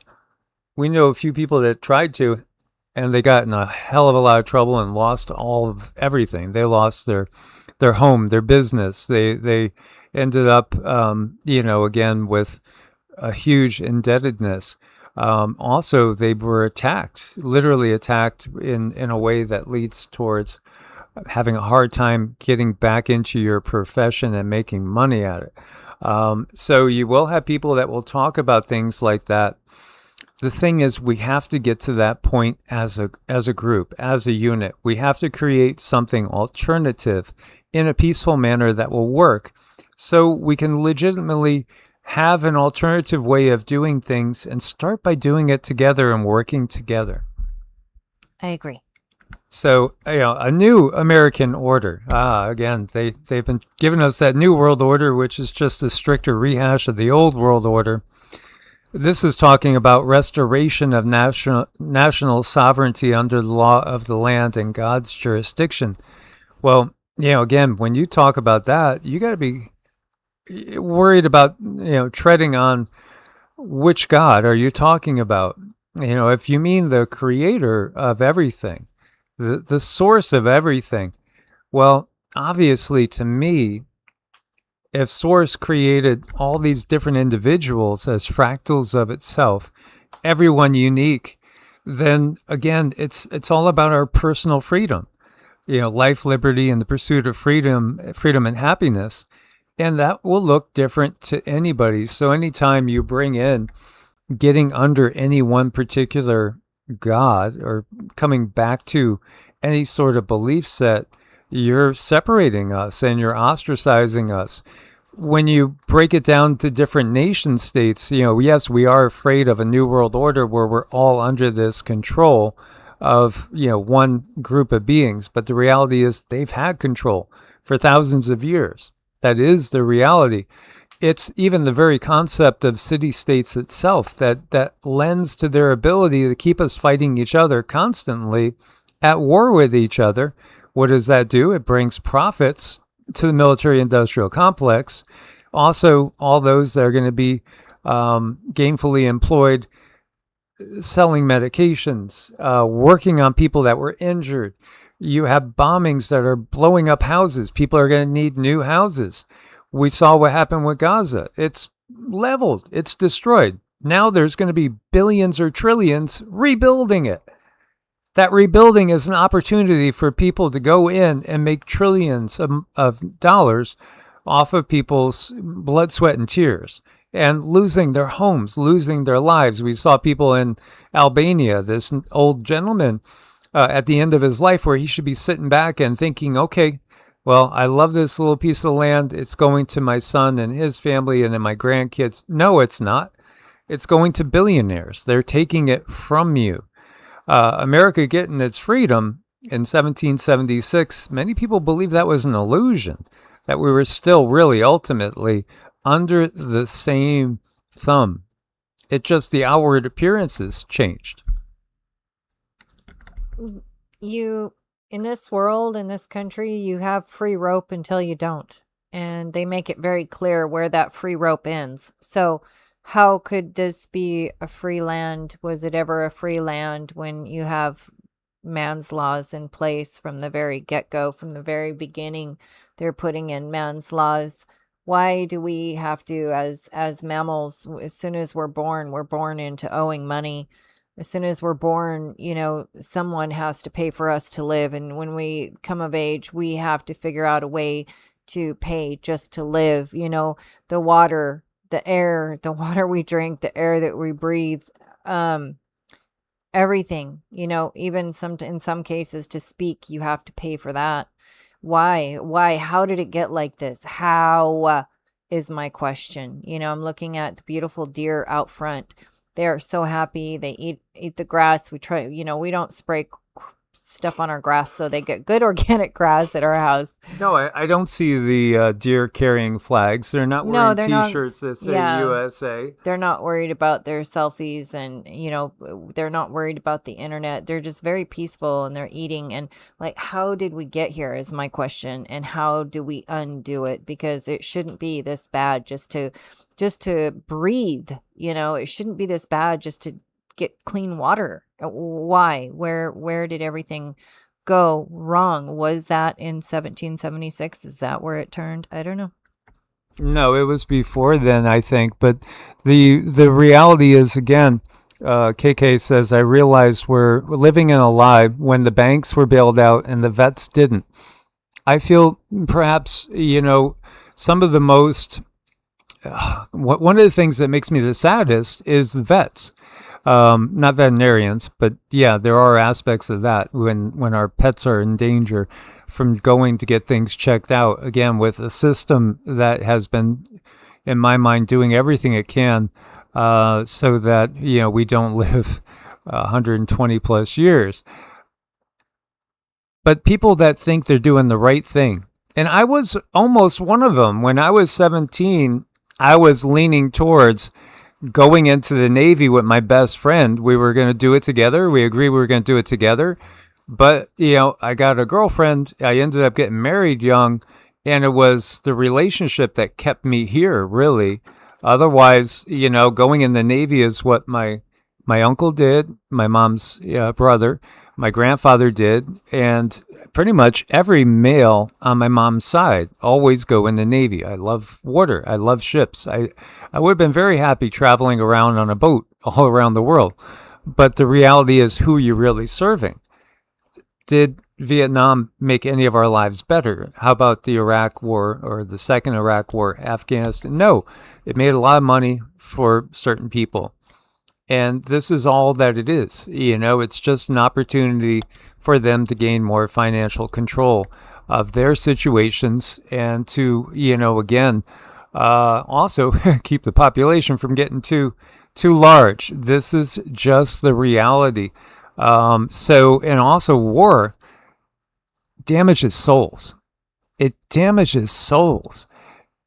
We know a few people that tried to, and they got in a hell of a lot of trouble and lost all of everything. They lost their home, their business. They ended up, again, with a huge indebtedness. Also, they were literally attacked in a way that leads towards having a hard time getting back into your profession and making money at it. So you will have people that will talk about things like that. The thing is, we have to get to that point as a group, as a unit. We have to create something alternative in a peaceful manner that will work, so we can legitimately have an alternative way of doing things and start by doing it together and working together. I agree. So, a new American order. Again, they've been giving us that new world order, which is just a stricter rehash of the old world order. This is talking about restoration of national sovereignty under the law of the land and God's jurisdiction. Well, again, when you talk about that, you got to be worried about, treading on which God are you talking about. If you mean the creator of everything, the source of everything, well, obviously to me, if Source created all these different individuals as fractals of itself, everyone unique, then again, it's all about our personal freedom, life, liberty, and the pursuit of freedom and happiness. And that will look different to anybody. So anytime you bring in getting under any one particular God or coming back to any sort of belief set, you're separating us and you're ostracizing us. When you break it down to different nation states, yes, we are afraid of a new world order where we're all under this control of, one group of beings. But the reality is they've had control for thousands of years. That is the reality. It's even the very concept of city-states itself that lends to their ability to keep us fighting each other constantly, at war with each other. What does that do? It brings profits to the military-industrial complex. Also, all those that are going to be gainfully employed selling medications, working on people that were injured. You have bombings that are blowing up houses. People are going to need new houses. We saw what happened with Gaza. It's leveled. It's destroyed. Now there's going to be billions or trillions rebuilding it. That rebuilding is an opportunity for people to go in and make trillions of dollars off of people's blood, sweat, and tears, and losing their homes, losing their lives. We saw people in Albania, this old gentleman, at the end of his life, where he should be sitting back and thinking, okay, well, I love this little piece of land. It's going to my son and his family and then my grandkids. No, it's not. It's going to billionaires. They're taking it from you. America getting its freedom in 1776, many people believe that was an illusion, that we were still really ultimately under the same thumb. It just, the outward appearances changed. You, in this world, in this country, you have free rope until you don't. And they make it very clear where that free rope ends. So how could this be a free land? Was it ever a free land when you have man's laws in place from the very get-go, from the very beginning? They're putting in man's laws. Why do we have to, as mammals, as soon as we're born into owing money? As soon as we're born, someone has to pay for us to live. And when we come of age, we have to figure out a way to pay just to live. The water, the air, the water we drink, the air that we breathe, everything, even in some cases to speak, you have to pay for that. Why? How did it get like this? How is my question. I'm looking at the beautiful deer out front. They are so happy. They eat the grass. We try, we don't spray stuff on our grass, so they get good organic grass at our house. No, I don't see the deer carrying flags. They're not wearing T-shirts that say USA. They're not worried about their selfies, and they're not worried about the internet. They're just very peaceful, and they're eating. And how did we get here is my question, and how do we undo it? Because it shouldn't be this bad just to breathe. It shouldn't be this bad just to get clean water. Why? Where did everything go wrong? Was that in 1776? Is that where it turned? I don't know. No, it was before then, I think. But the reality is, again, KK says, I realized we're living in a lie when the banks were bailed out and the vets didn't. I feel perhaps, some of the most, one of the things that makes me the saddest is the vets. Not veterinarians, but yeah, there are aspects of that when our pets are in danger from going to get things checked out, again, with a system that has been, in my mind, doing everything it can so that, we don't live 120 plus years. But people that think they're doing the right thing, and I was almost one of them. When I was 17, I was leaning towards going into the Navy with my best friend. We were going to do it together. We agreed we were going to do it together. But, I got a girlfriend. I ended up getting married young, and it was the relationship that kept me here, really. Otherwise, going in the Navy is what my uncle did, my mom's brother, my grandfather did, and pretty much every male on my mom's side always go in the Navy. I love water. I love ships. I would have been very happy traveling around on a boat all around the world. But the reality is, who are you really serving? Did Vietnam make any of our lives better? How about the Iraq War or the second Iraq War, Afghanistan? No, it made a lot of money for certain people. And this is all that it is. It's just an opportunity for them to gain more financial control of their situations and to, also keep the population from getting too large. This is just the reality. And also war damages souls. It damages souls.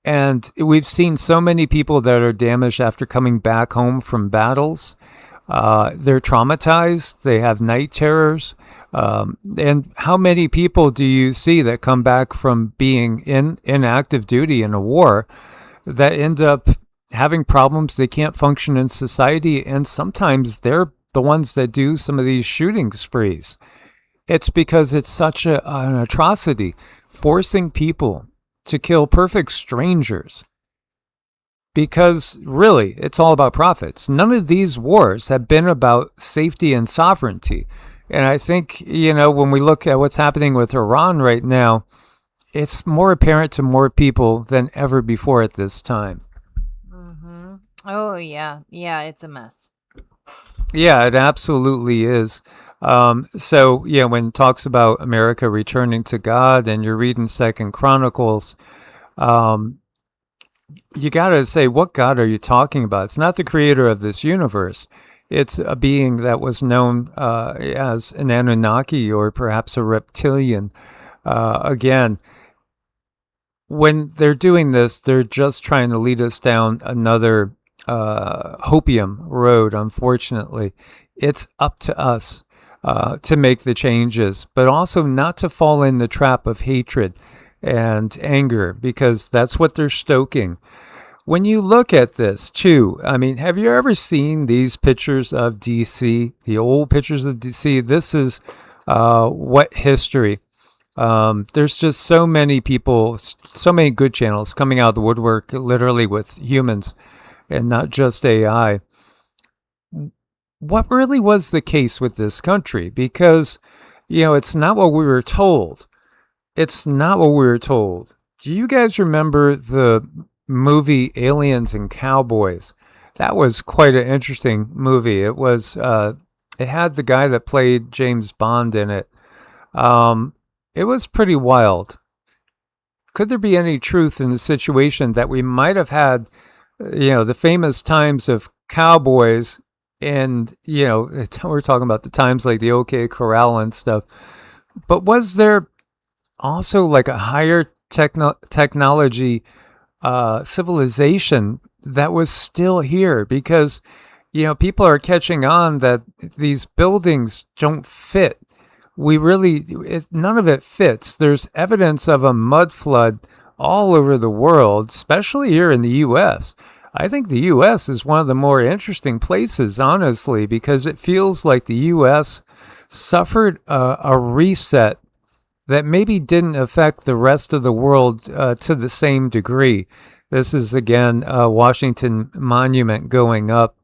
And we've seen so many people that are damaged after coming back home from battles. They're traumatized. They have night terrors. And how many people do you see that come back from being in active duty in a war that end up having problems? They can't function in society. And sometimes they're the ones that do some of these shooting sprees. It's because it's such an atrocity, forcing people to kill perfect strangers, because really it's all about profits. None of these wars have been about safety and sovereignty. And I think, when we look at what's happening with Iran right now, it's more apparent to more people than ever before at this time. Oh, yeah. Yeah, it's a mess. Yeah, it absolutely is. So, when it talks about America returning to God and you're reading Second Chronicles, um, you got to say, what God are you talking about? It's not the creator of this universe. It's a being that was known as an Anunnaki or perhaps a reptilian. Again, when they're doing this, they're just trying to lead us down another hopium road, unfortunately. It's up to us to make the changes, but also not to fall in the trap of hatred and anger, because that's what they're stoking. When you look at this, too, I mean, have you ever seen these pictures of DC, the old pictures of DC? This is what history. There's just so many people, so many good channels coming out of the woodwork, literally with humans and not just AI. What really was the case with this country? Because, it's not what we were told. It's not what we were told. Do you guys remember the movie Aliens and Cowboys? That was quite an interesting movie. It was, it had the guy that played James Bond in it. It was pretty wild. Could there be any truth in the situation that we might have had, the famous times of cowboys and, we're talking about the times like the OK Corral and stuff. But was there also like a higher technology civilization that was still here? Because, people are catching on that these buildings don't fit. None of it fits. There's evidence of a mud flood all over the world, especially here in the U.S. I think the U.S. is one of the more interesting places, honestly, because it feels like the U.S. suffered a reset that maybe didn't affect the rest of the world to the same degree. This is, again, Washington Monument going up,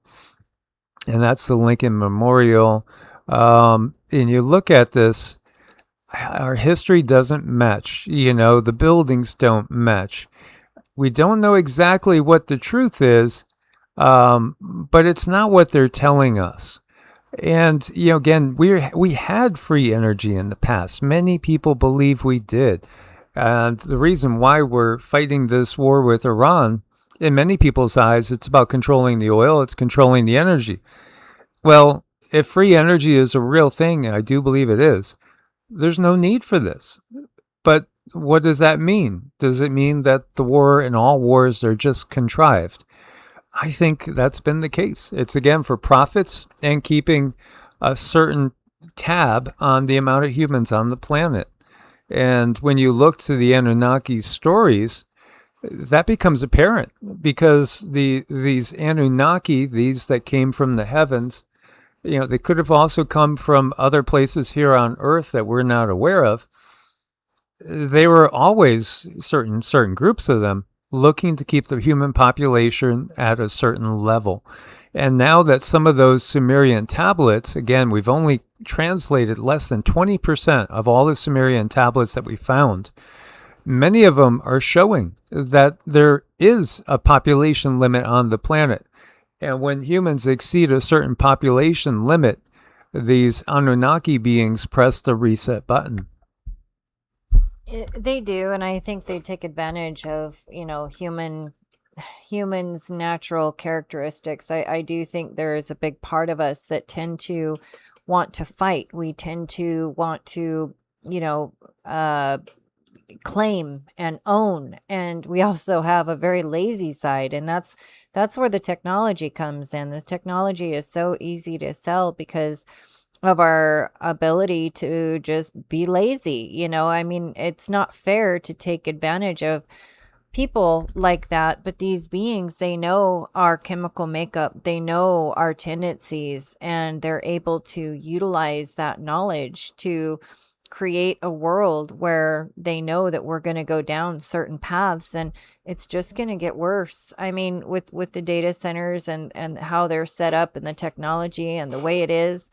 and that's the Lincoln Memorial. And you look at this, our history doesn't match. The buildings don't match. We don't know exactly what the truth is, but it's not what they're telling us. And, again, we had free energy in the past. Many people believe we did. And the reason why we're fighting this war with Iran, in many people's eyes, it's about controlling the oil, it's controlling the energy. Well, if free energy is a real thing, and I do believe it is, there's no need for this. But what does that mean? Does it mean that the war and all wars are just contrived? I think that's been the case. It's, again, for profits and keeping a certain tab on the amount of humans on the planet. And when you look to the Anunnaki stories, that becomes apparent, because these Anunnaki, these that came from the heavens, they could have also come from other places here on Earth that we're not aware of. They were always certain groups of them looking to keep the human population at a certain level. And now that some of those Sumerian tablets, again, we've only translated less than 20% of all the Sumerian tablets that we found. Many of them are showing that there is a population limit on the planet. And when humans exceed a certain population limit, these Anunnaki beings press the reset button. They do, and I think they take advantage of, humans' natural characteristics. I do think there is a big part of us that tend to want to fight. We tend to want to, claim and own, and we also have a very lazy side, and that's where the technology comes in. The technology is so easy to sell because of our ability to just be lazy. I mean, it's not fair to take advantage of people like that, but these beings, they know our chemical makeup, they know our tendencies, and they're able to utilize that knowledge to create a world where they know that we're going to go down certain paths, and it's just going to get worse. I mean, with the data centers and how they're set up and the technology and the way it is,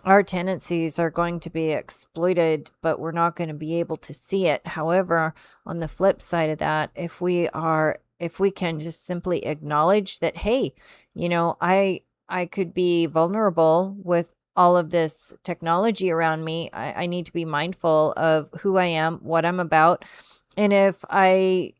our tendencies are going to be exploited, but we're not going to be able to see it. However, on the flip side of that, if we can just simply acknowledge that, hey, I could be vulnerable with all of this technology around me, I need to be mindful of who I am, what I'm about. And if I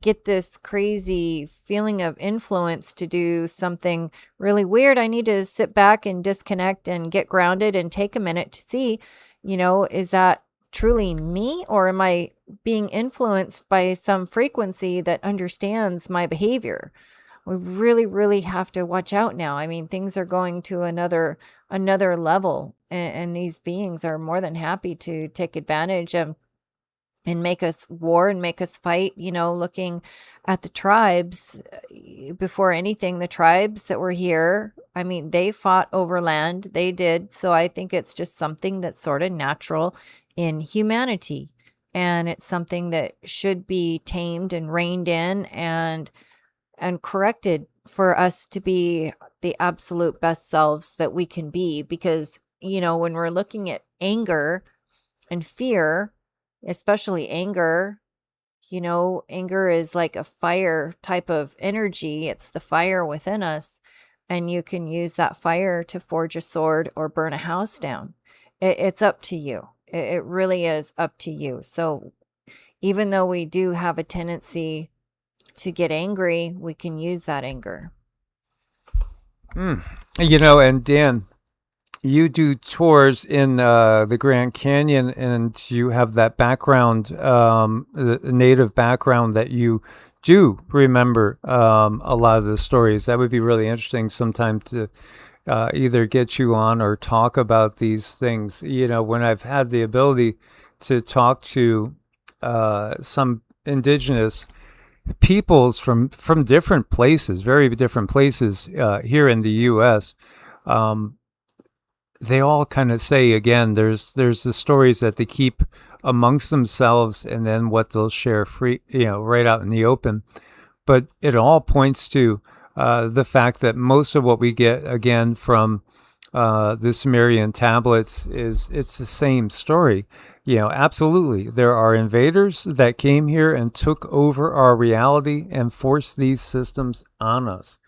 get this crazy feeling of influence to do something really weird, I need to sit back and disconnect and get grounded and take a minute to see, is that truly me, or am I being influenced by some frequency that understands my behavior? We really, really have to watch out now. I mean, things are going to another level, and these beings are more than happy to take advantage of and make us war and make us fight. Looking at the tribes, before anything, the tribes that were here, I mean, they fought over land. They did. So I think it's just something that's sort of natural in humanity. And it's something that should be tamed and reined in and corrected for us to be the absolute best selves that we can be. Because, when we're looking at anger and fear, especially anger, anger is like a fire type of energy. It's the fire within us. And you can use that fire to forge a sword or burn a house down. It's up to you. It really is up to you. So even though we do have a tendency to get angry, we can use that anger. And Dan, you do tours in the Grand Canyon, and you have that background, the native background that you do remember a lot of the stories. That would be really interesting sometime to either get you on or talk about these things. When I've had the ability to talk to some indigenous peoples from different places, very different places here in the U.S., they all kind of say, again, there's the stories that they keep amongst themselves, and then what they'll share free, right out in the open. But it all points to the fact that most of what we get, again, from the Sumerian tablets it's the same story. Absolutely, there are invaders that came here and took over our reality and forced these systems on us.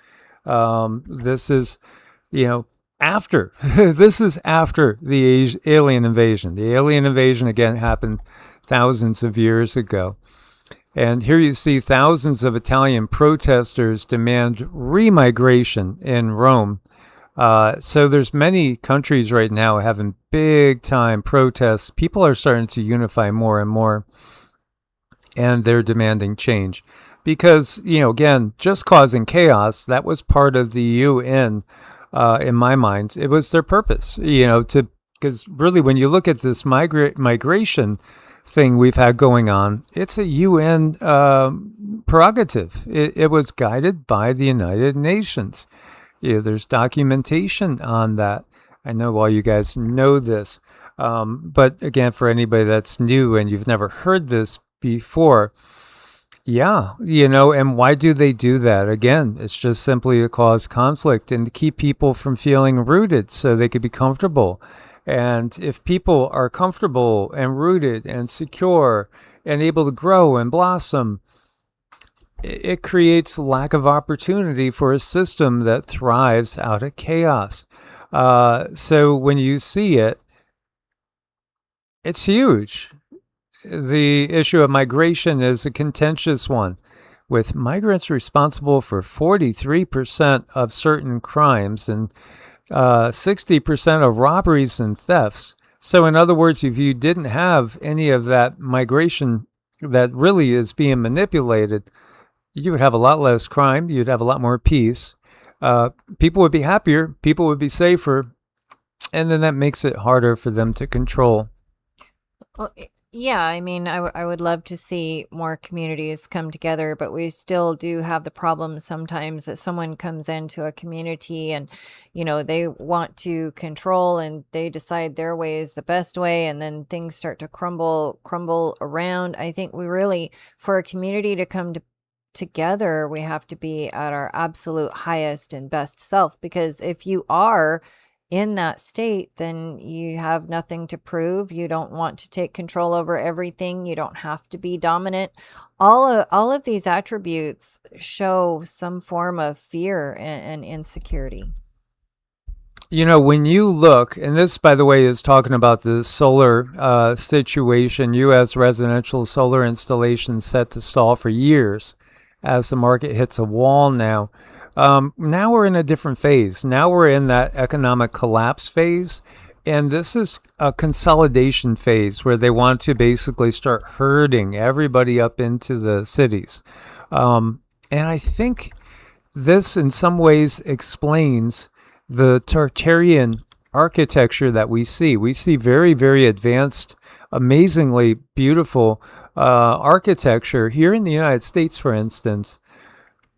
This is, after this is after the alien invasion. The alien invasion again happened thousands of years ago. And here you see thousands of Italian protesters demand remigration in Rome. So there's many countries right now having big time protests. People are starting to unify more and more, and they're demanding change. Because, again, just causing chaos, that was part of the UN. In my mind, it was their purpose, because really when you look at this migration thing we've had going on, it's a UN prerogative. It was guided by the United Nations. There's documentation on that. I know all you guys know this, but again, for anybody that's new and you've never heard this before, and why do they do that? Again, it's just simply to cause conflict and to keep people from feeling rooted so they could be comfortable. And if people are comfortable and rooted and secure and able to grow and blossom, it creates lack of opportunity for a system that thrives out of chaos. So when you see it, it's huge. The issue of migration is a contentious one, with migrants responsible for 43% of certain crimes and 60% of robberies and thefts. So in other words, if you didn't have any of that migration that really is being manipulated, you would have a lot less crime, you'd have a lot more peace, people would be happier, people would be safer, and then that makes it harder for them to control. Well, yeah, I mean, I would love to see more communities come together, but we still do have the problem sometimes that someone comes into a community and, they want to control and they decide their way is the best way, and then things start to crumble around. I think we really, for a community to come together, we have to be at our absolute highest and best self, because if you are in that state, then you have nothing to prove. You don't want to take control over everything. You don't have to be dominant. All of these attributes show some form of fear and insecurity. When you look, and this, by the way, is talking about the solar situation, U.S. residential solar installations set to stall for years as the market hits a wall now. Now we're in a different phase. Now we're in that economic collapse phase. And this is a consolidation phase where they want to basically start herding everybody up into the cities. And I think this in some ways explains the Tartarian architecture that we see. We see very, very advanced, amazingly beautiful architecture here in the United States, for instance,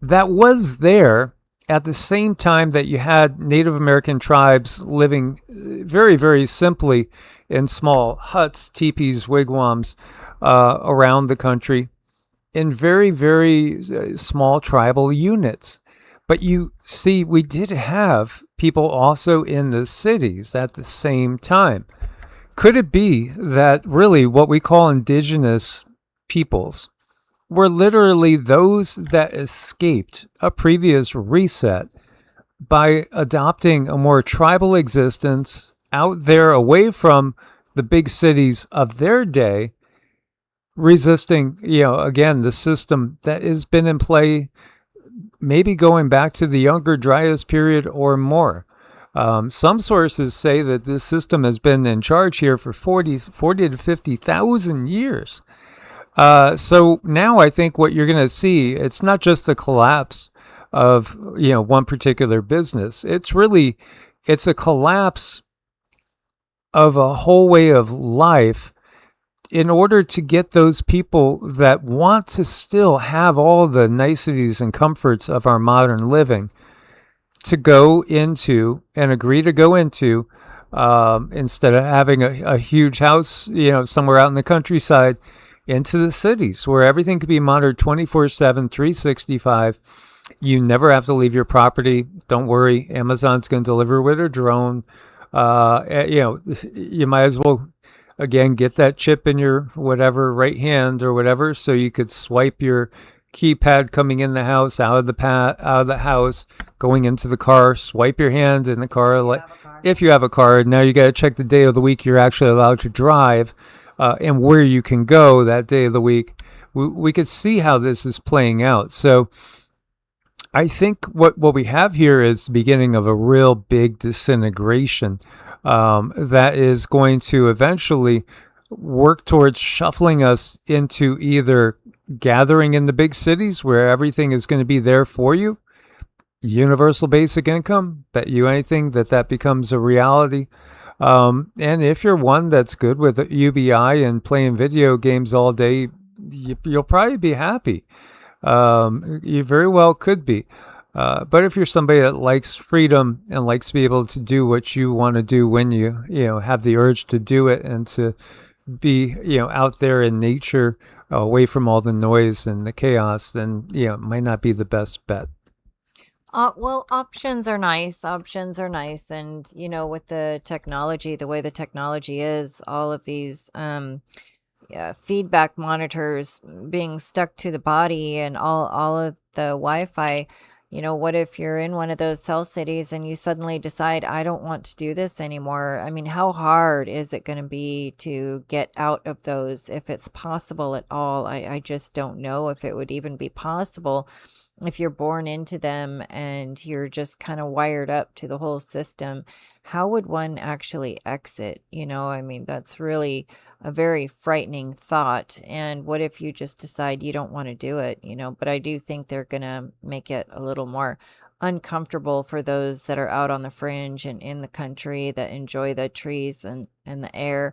that was there at the same time that you had Native American tribes living very, very simply in small huts, teepees, wigwams around the country in very, very small tribal units. But you see, we did have people also in the cities at the same time. Could it be that really what we call indigenous peoples were literally those that escaped a previous reset by adopting a more tribal existence out there away from the big cities of their day, resisting, again, the system that has been in play maybe going back to the Younger Dryas period or more. Some sources say that this system has been in charge here for 40 to 50,000 years. So now I think what you're going to see, it's not just the collapse of, one particular business. It's a collapse of a whole way of life in order to get those people that want to still have all the niceties and comforts of our modern living to go into and agree to go into, instead of having a huge house, somewhere out in the countryside, into the cities where everything could be monitored 24/7, 365. You never have to leave your property. Don't worry. Amazon's going to deliver with a drone. You might as well, again, get that chip in your whatever right hand or whatever, so you could swipe your keypad coming in the house, out of the house, going into the car, swipe your hand in the car. If you have a car, now you got to check the day of the week you're actually allowed to drive. And where you can go that day of the week. We could see how this is playing out. So I think what we have here is the beginning of a real big disintegration that is going to eventually work towards shuffling us into either gathering in the big cities where everything is going to be there for you, universal basic income, bet you anything that becomes a reality. And if you're one that's good with UBI and playing video games all day, you'll probably be happy. You very well could be. But if you're somebody that likes freedom and likes to be able to do what you want to do when you have the urge to do it, and to be out there in nature, away from all the noise and the chaos, then it might not be the best bet. Well, options are nice. Options are nice. And, with the technology, the way the technology is, all of these feedback monitors being stuck to the body, and all of the Wi-Fi, what if you're in one of those cell cities and you suddenly decide, I don't want to do this anymore? I mean, how hard is it going to be to get out of those, if it's possible at all? I just don't know if it would even be possible. If you're born into them and you're just kind of wired up to the whole system, how would one actually exit? I mean, that's really a very frightening thought. And what if you just decide you don't want to do it? But I do think they're going to make it a little more uncomfortable for those that are out on the fringe and in the country, that enjoy the trees and the air,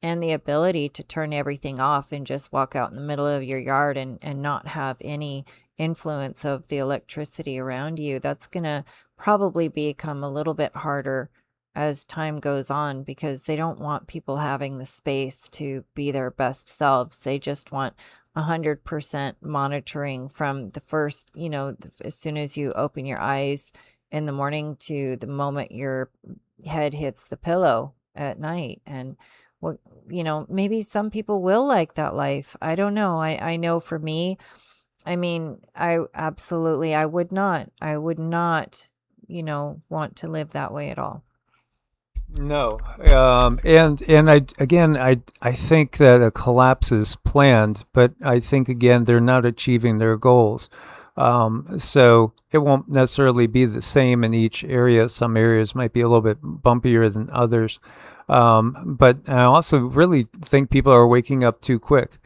and the ability to turn everything off and just walk out in the middle of your yard and not have any influence of the electricity around you. That's going to probably become a little bit harder as time goes on, because they don't want people having the space to be their best selves. They just want 100% monitoring from the first, as soon as you open your eyes in the morning to the moment your head hits the pillow at night. And maybe some people will like that life. I don't know. I know for me, I mean, I would not, want to live that way at all. No, and I think that a collapse is planned, but I think again they're not achieving their goals. So it won't necessarily be the same in each area. Some areas might be a little bit bumpier than others, but I also really think people are waking up too quick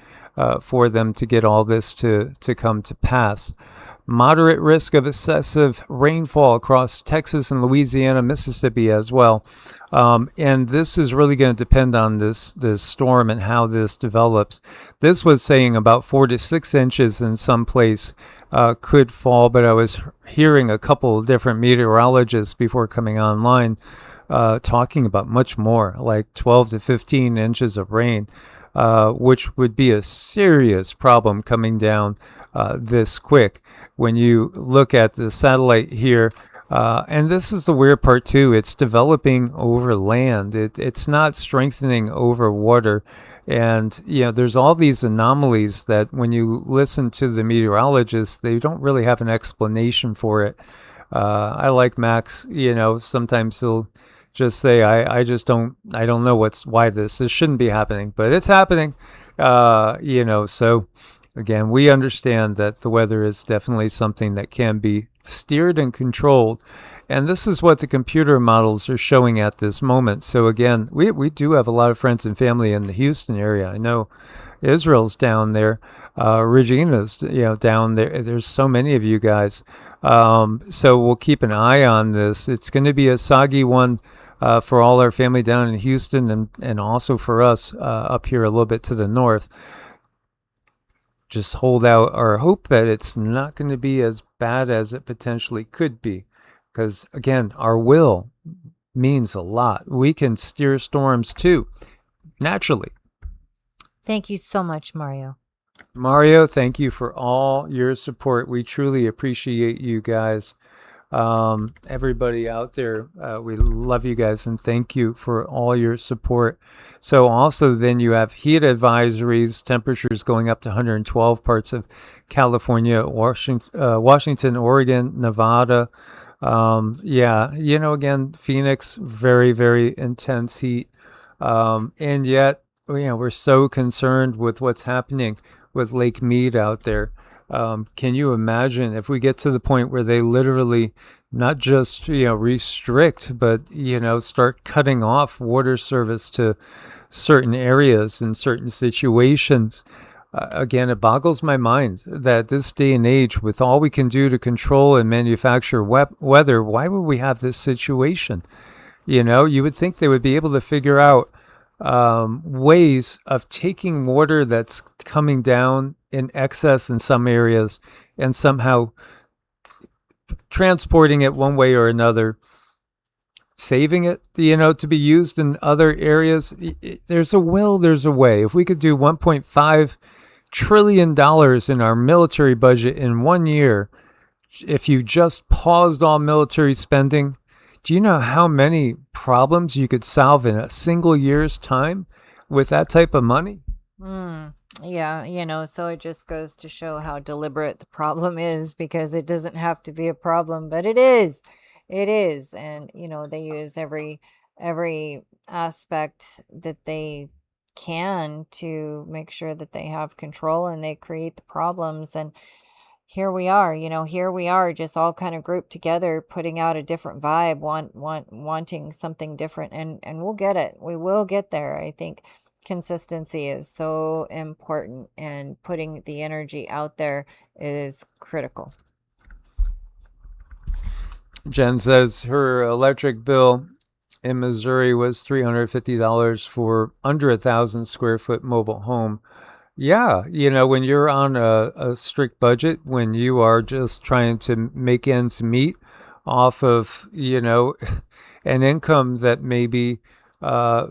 for them to get all this to come to pass. Moderate risk of excessive rainfall across Texas and Louisiana, Mississippi as well. And this is really going to depend on this storm and how this develops. This was saying about 4 to 6 inches in some place could fall, but I was hearing a couple of different meteorologists before coming online talking about much more, like 12 to 15 inches of rain, which would be a serious problem coming down this quick. When you look at the satellite here, and this is the weird part too, it's developing over land. It's not strengthening over water. And, there's all these anomalies that when you listen to the meteorologists, they don't really have an explanation for it. I like Max, sometimes he'll just say, I don't know why this shouldn't be happening, but it's happening. So again, we understand that the weather is definitely something that can be steered and controlled. And this is what the computer models are showing at this moment. So again, we do have a lot of friends and family in the Houston area. I know Israel's down there. Regina's, down there. There's so many of you guys. So we'll keep an eye on this. It's going to be a soggy one for all our family down in Houston and also for us up here a little bit to the north. Just hold out our hope that it's not going to be as bad as it potentially could be. Because, again, our will means a lot. We can steer storms, too, naturally. Thank you so much, Mario. Mario, thank you for all your support. We truly appreciate you guys. Everybody out there, we love you guys and thank you for all your support. So also then you have heat advisories, temperatures going up to 112 parts of California, Washington, Oregon, Nevada. Again, Phoenix, very, very intense heat. And yet, we're so concerned with what's happening with Lake Mead out there. Can you imagine if we get to the point where they literally not just, restrict, but, start cutting off water service to certain areas in certain situations? Again, it boggles my mind that this day and age, with all we can do to control and manufacture weather, why would we have this situation? You would think they would be able to figure out ways of taking water that's coming down in excess in some areas and somehow transporting it one way or another, saving it, to be used in other areas. There's a will, there's a way. If we could do $1.5 trillion in our military budget in 1 year, if you just paused all military spending, do you know how many problems you could solve in a single year's time with that type of money? Yeah, so it just goes to show how deliberate the problem is, because it doesn't have to be a problem, but it is. It is. And, they use every aspect that they can to make sure that they have control, and they create the problems. And here we are, just all kind of grouped together, putting out a different vibe, wanting something different, and we'll get it. We will get there. I think consistency is so important, and putting the energy out there is critical. Jen says her electric bill in Missouri was $350 for under 1,000 square foot mobile home. Yeah, when you're on a strict budget, when you are just trying to make ends meet off of, an income that maybe, I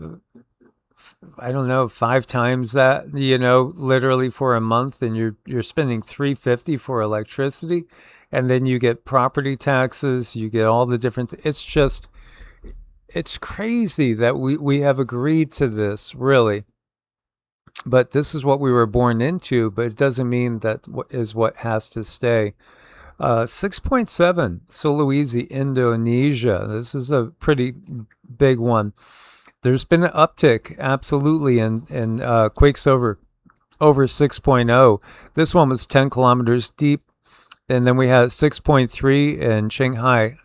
don't know, 5 times that, literally for a month, and you're spending $350 for electricity, and then you get property taxes, you get all the different, it's crazy that we have agreed to this, really. But this is what we were born into, but it doesn't mean that is what has to stay. 6.7, Sulawesi, Indonesia. This is a pretty big one. There's been an uptick, absolutely, in quakes over 6.0. This one was 10 kilometers deep. And then we had 6.3 in Shanghai,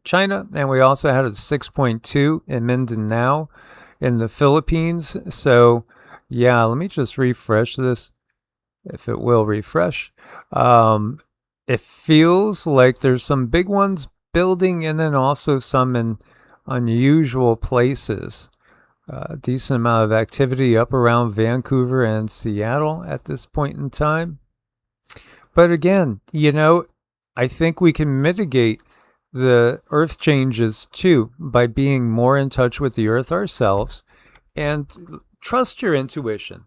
China. And we also had a 6.2 in Mindanao in the Philippines. So, yeah, let me just refresh this, if it will refresh. It feels like there's some big ones building and then also some in unusual places. Decent amount of activity up around Vancouver and Seattle at this point in time. But again, I think we can mitigate the earth changes too by being more in touch with the earth ourselves and trust your intuition.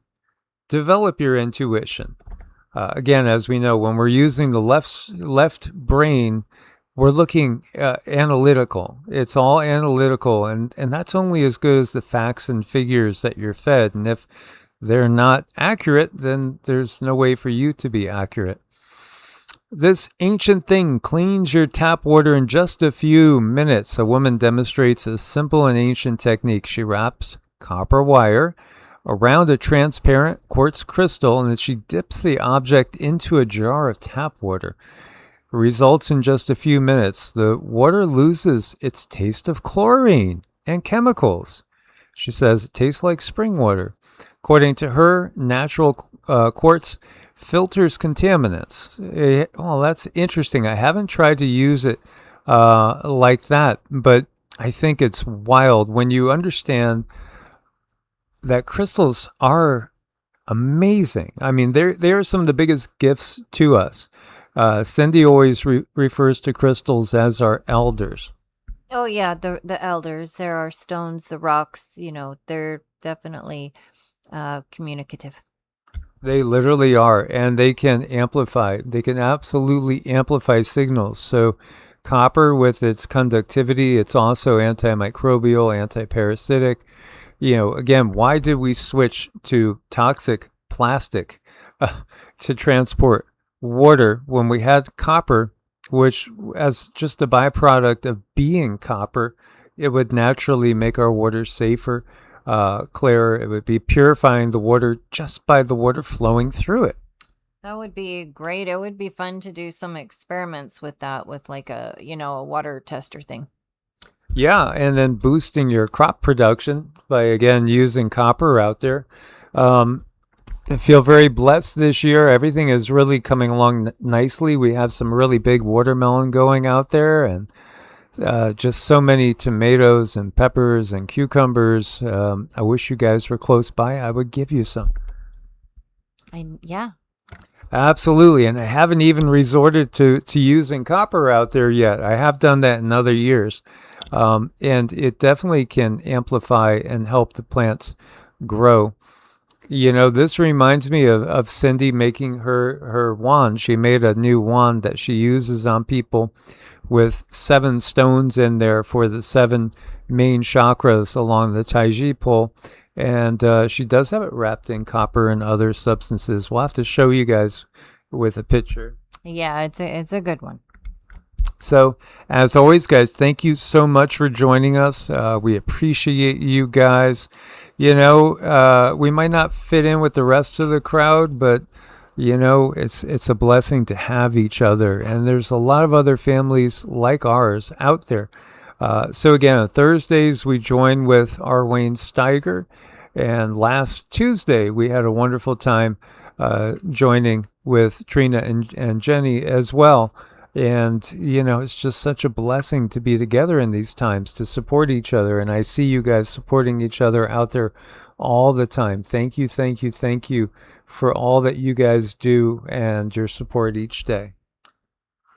Develop your intuition. Again, as we know, when we're using the left brain, we're looking analytical. It's all analytical, and that's only as good as the facts and figures that you're fed. And if they're not accurate, then there's no way for you to be accurate. This ancient thing cleans your tap water in just a few minutes. A woman demonstrates a simple and ancient technique. She wraps copper wire around a transparent quartz crystal, and then she dips the object into a jar of tap water. Results in just a few minutes. The water loses its taste of chlorine and chemicals. She says it tastes like spring water. According to her, natural quartz filters contaminants. Well, that's interesting. I haven't tried to use it like that, but I think it's wild when you understand that crystals are amazing. I mean, they are some of the biggest gifts to us. Cindy always refers to crystals as our elders. Oh yeah, the elders. There are stones, the rocks. They're definitely communicative. They literally are, and they can amplify. They can absolutely amplify signals. So, copper, with its conductivity, it's also antimicrobial, antiparasitic. Again, why did we switch to toxic plastic to transport water when we had copper, which, as just a byproduct of being copper, it would naturally make our water safer, clearer. It would be purifying the water just by the water flowing through it. That would be great. It would be fun to do some experiments with that, with like a water tester thing. Yeah, and then boosting your crop production by, again, using copper out there. I feel very blessed this year. Everything is really coming along nicely. We have some really big watermelon going out there, and just so many tomatoes and peppers and cucumbers. I wish you guys were close by. I would give you some. Yeah. Absolutely, and I haven't even resorted to using copper out there yet. I have done that in other years, and it definitely can amplify and help the plants grow. This reminds me of Cindy making her wand. She made a new wand that she uses on people with 7 stones in there for the 7 main chakras along the Taiji pole. And she does have it wrapped in copper and other substances. We'll have to show you guys with a picture. Yeah, it's a good one. So, as always, guys, thank you so much for joining us. We appreciate you guys. We might not fit in with the rest of the crowd, but it's a blessing to have each other. And there's a lot of other families like ours out there. So again, on Thursdays, we join with Arwayne Steiger. And last Tuesday, we had a wonderful time joining with Trina and Jenny as well. And, it's just such a blessing to be together in these times, to support each other. And I see you guys supporting each other out there all the time. Thank you, thank you, thank you for all that you guys do and your support each day.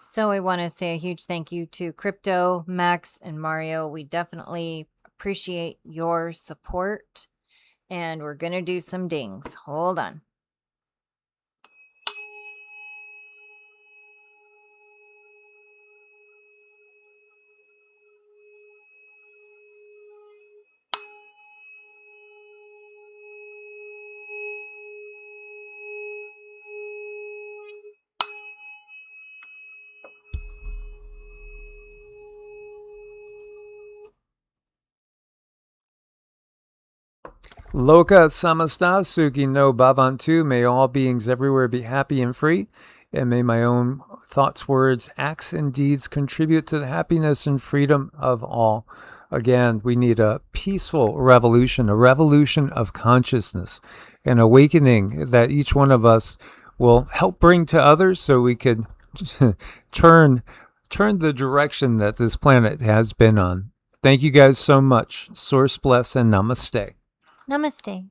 So I want to say a huge thank you to Crypto, Max, and Mario. We definitely appreciate your support. And we're going to do some dings. Hold on. Loka samasta suki no bhavantu. May all beings everywhere be happy and free. And may my own thoughts, words, acts, and deeds contribute to the happiness and freedom of all. Again, we need a peaceful revolution, a revolution of consciousness, an awakening that each one of us will help bring to others so we could turn the direction that this planet has been on. Thank you guys so much. Source bless and namaste. Namaste.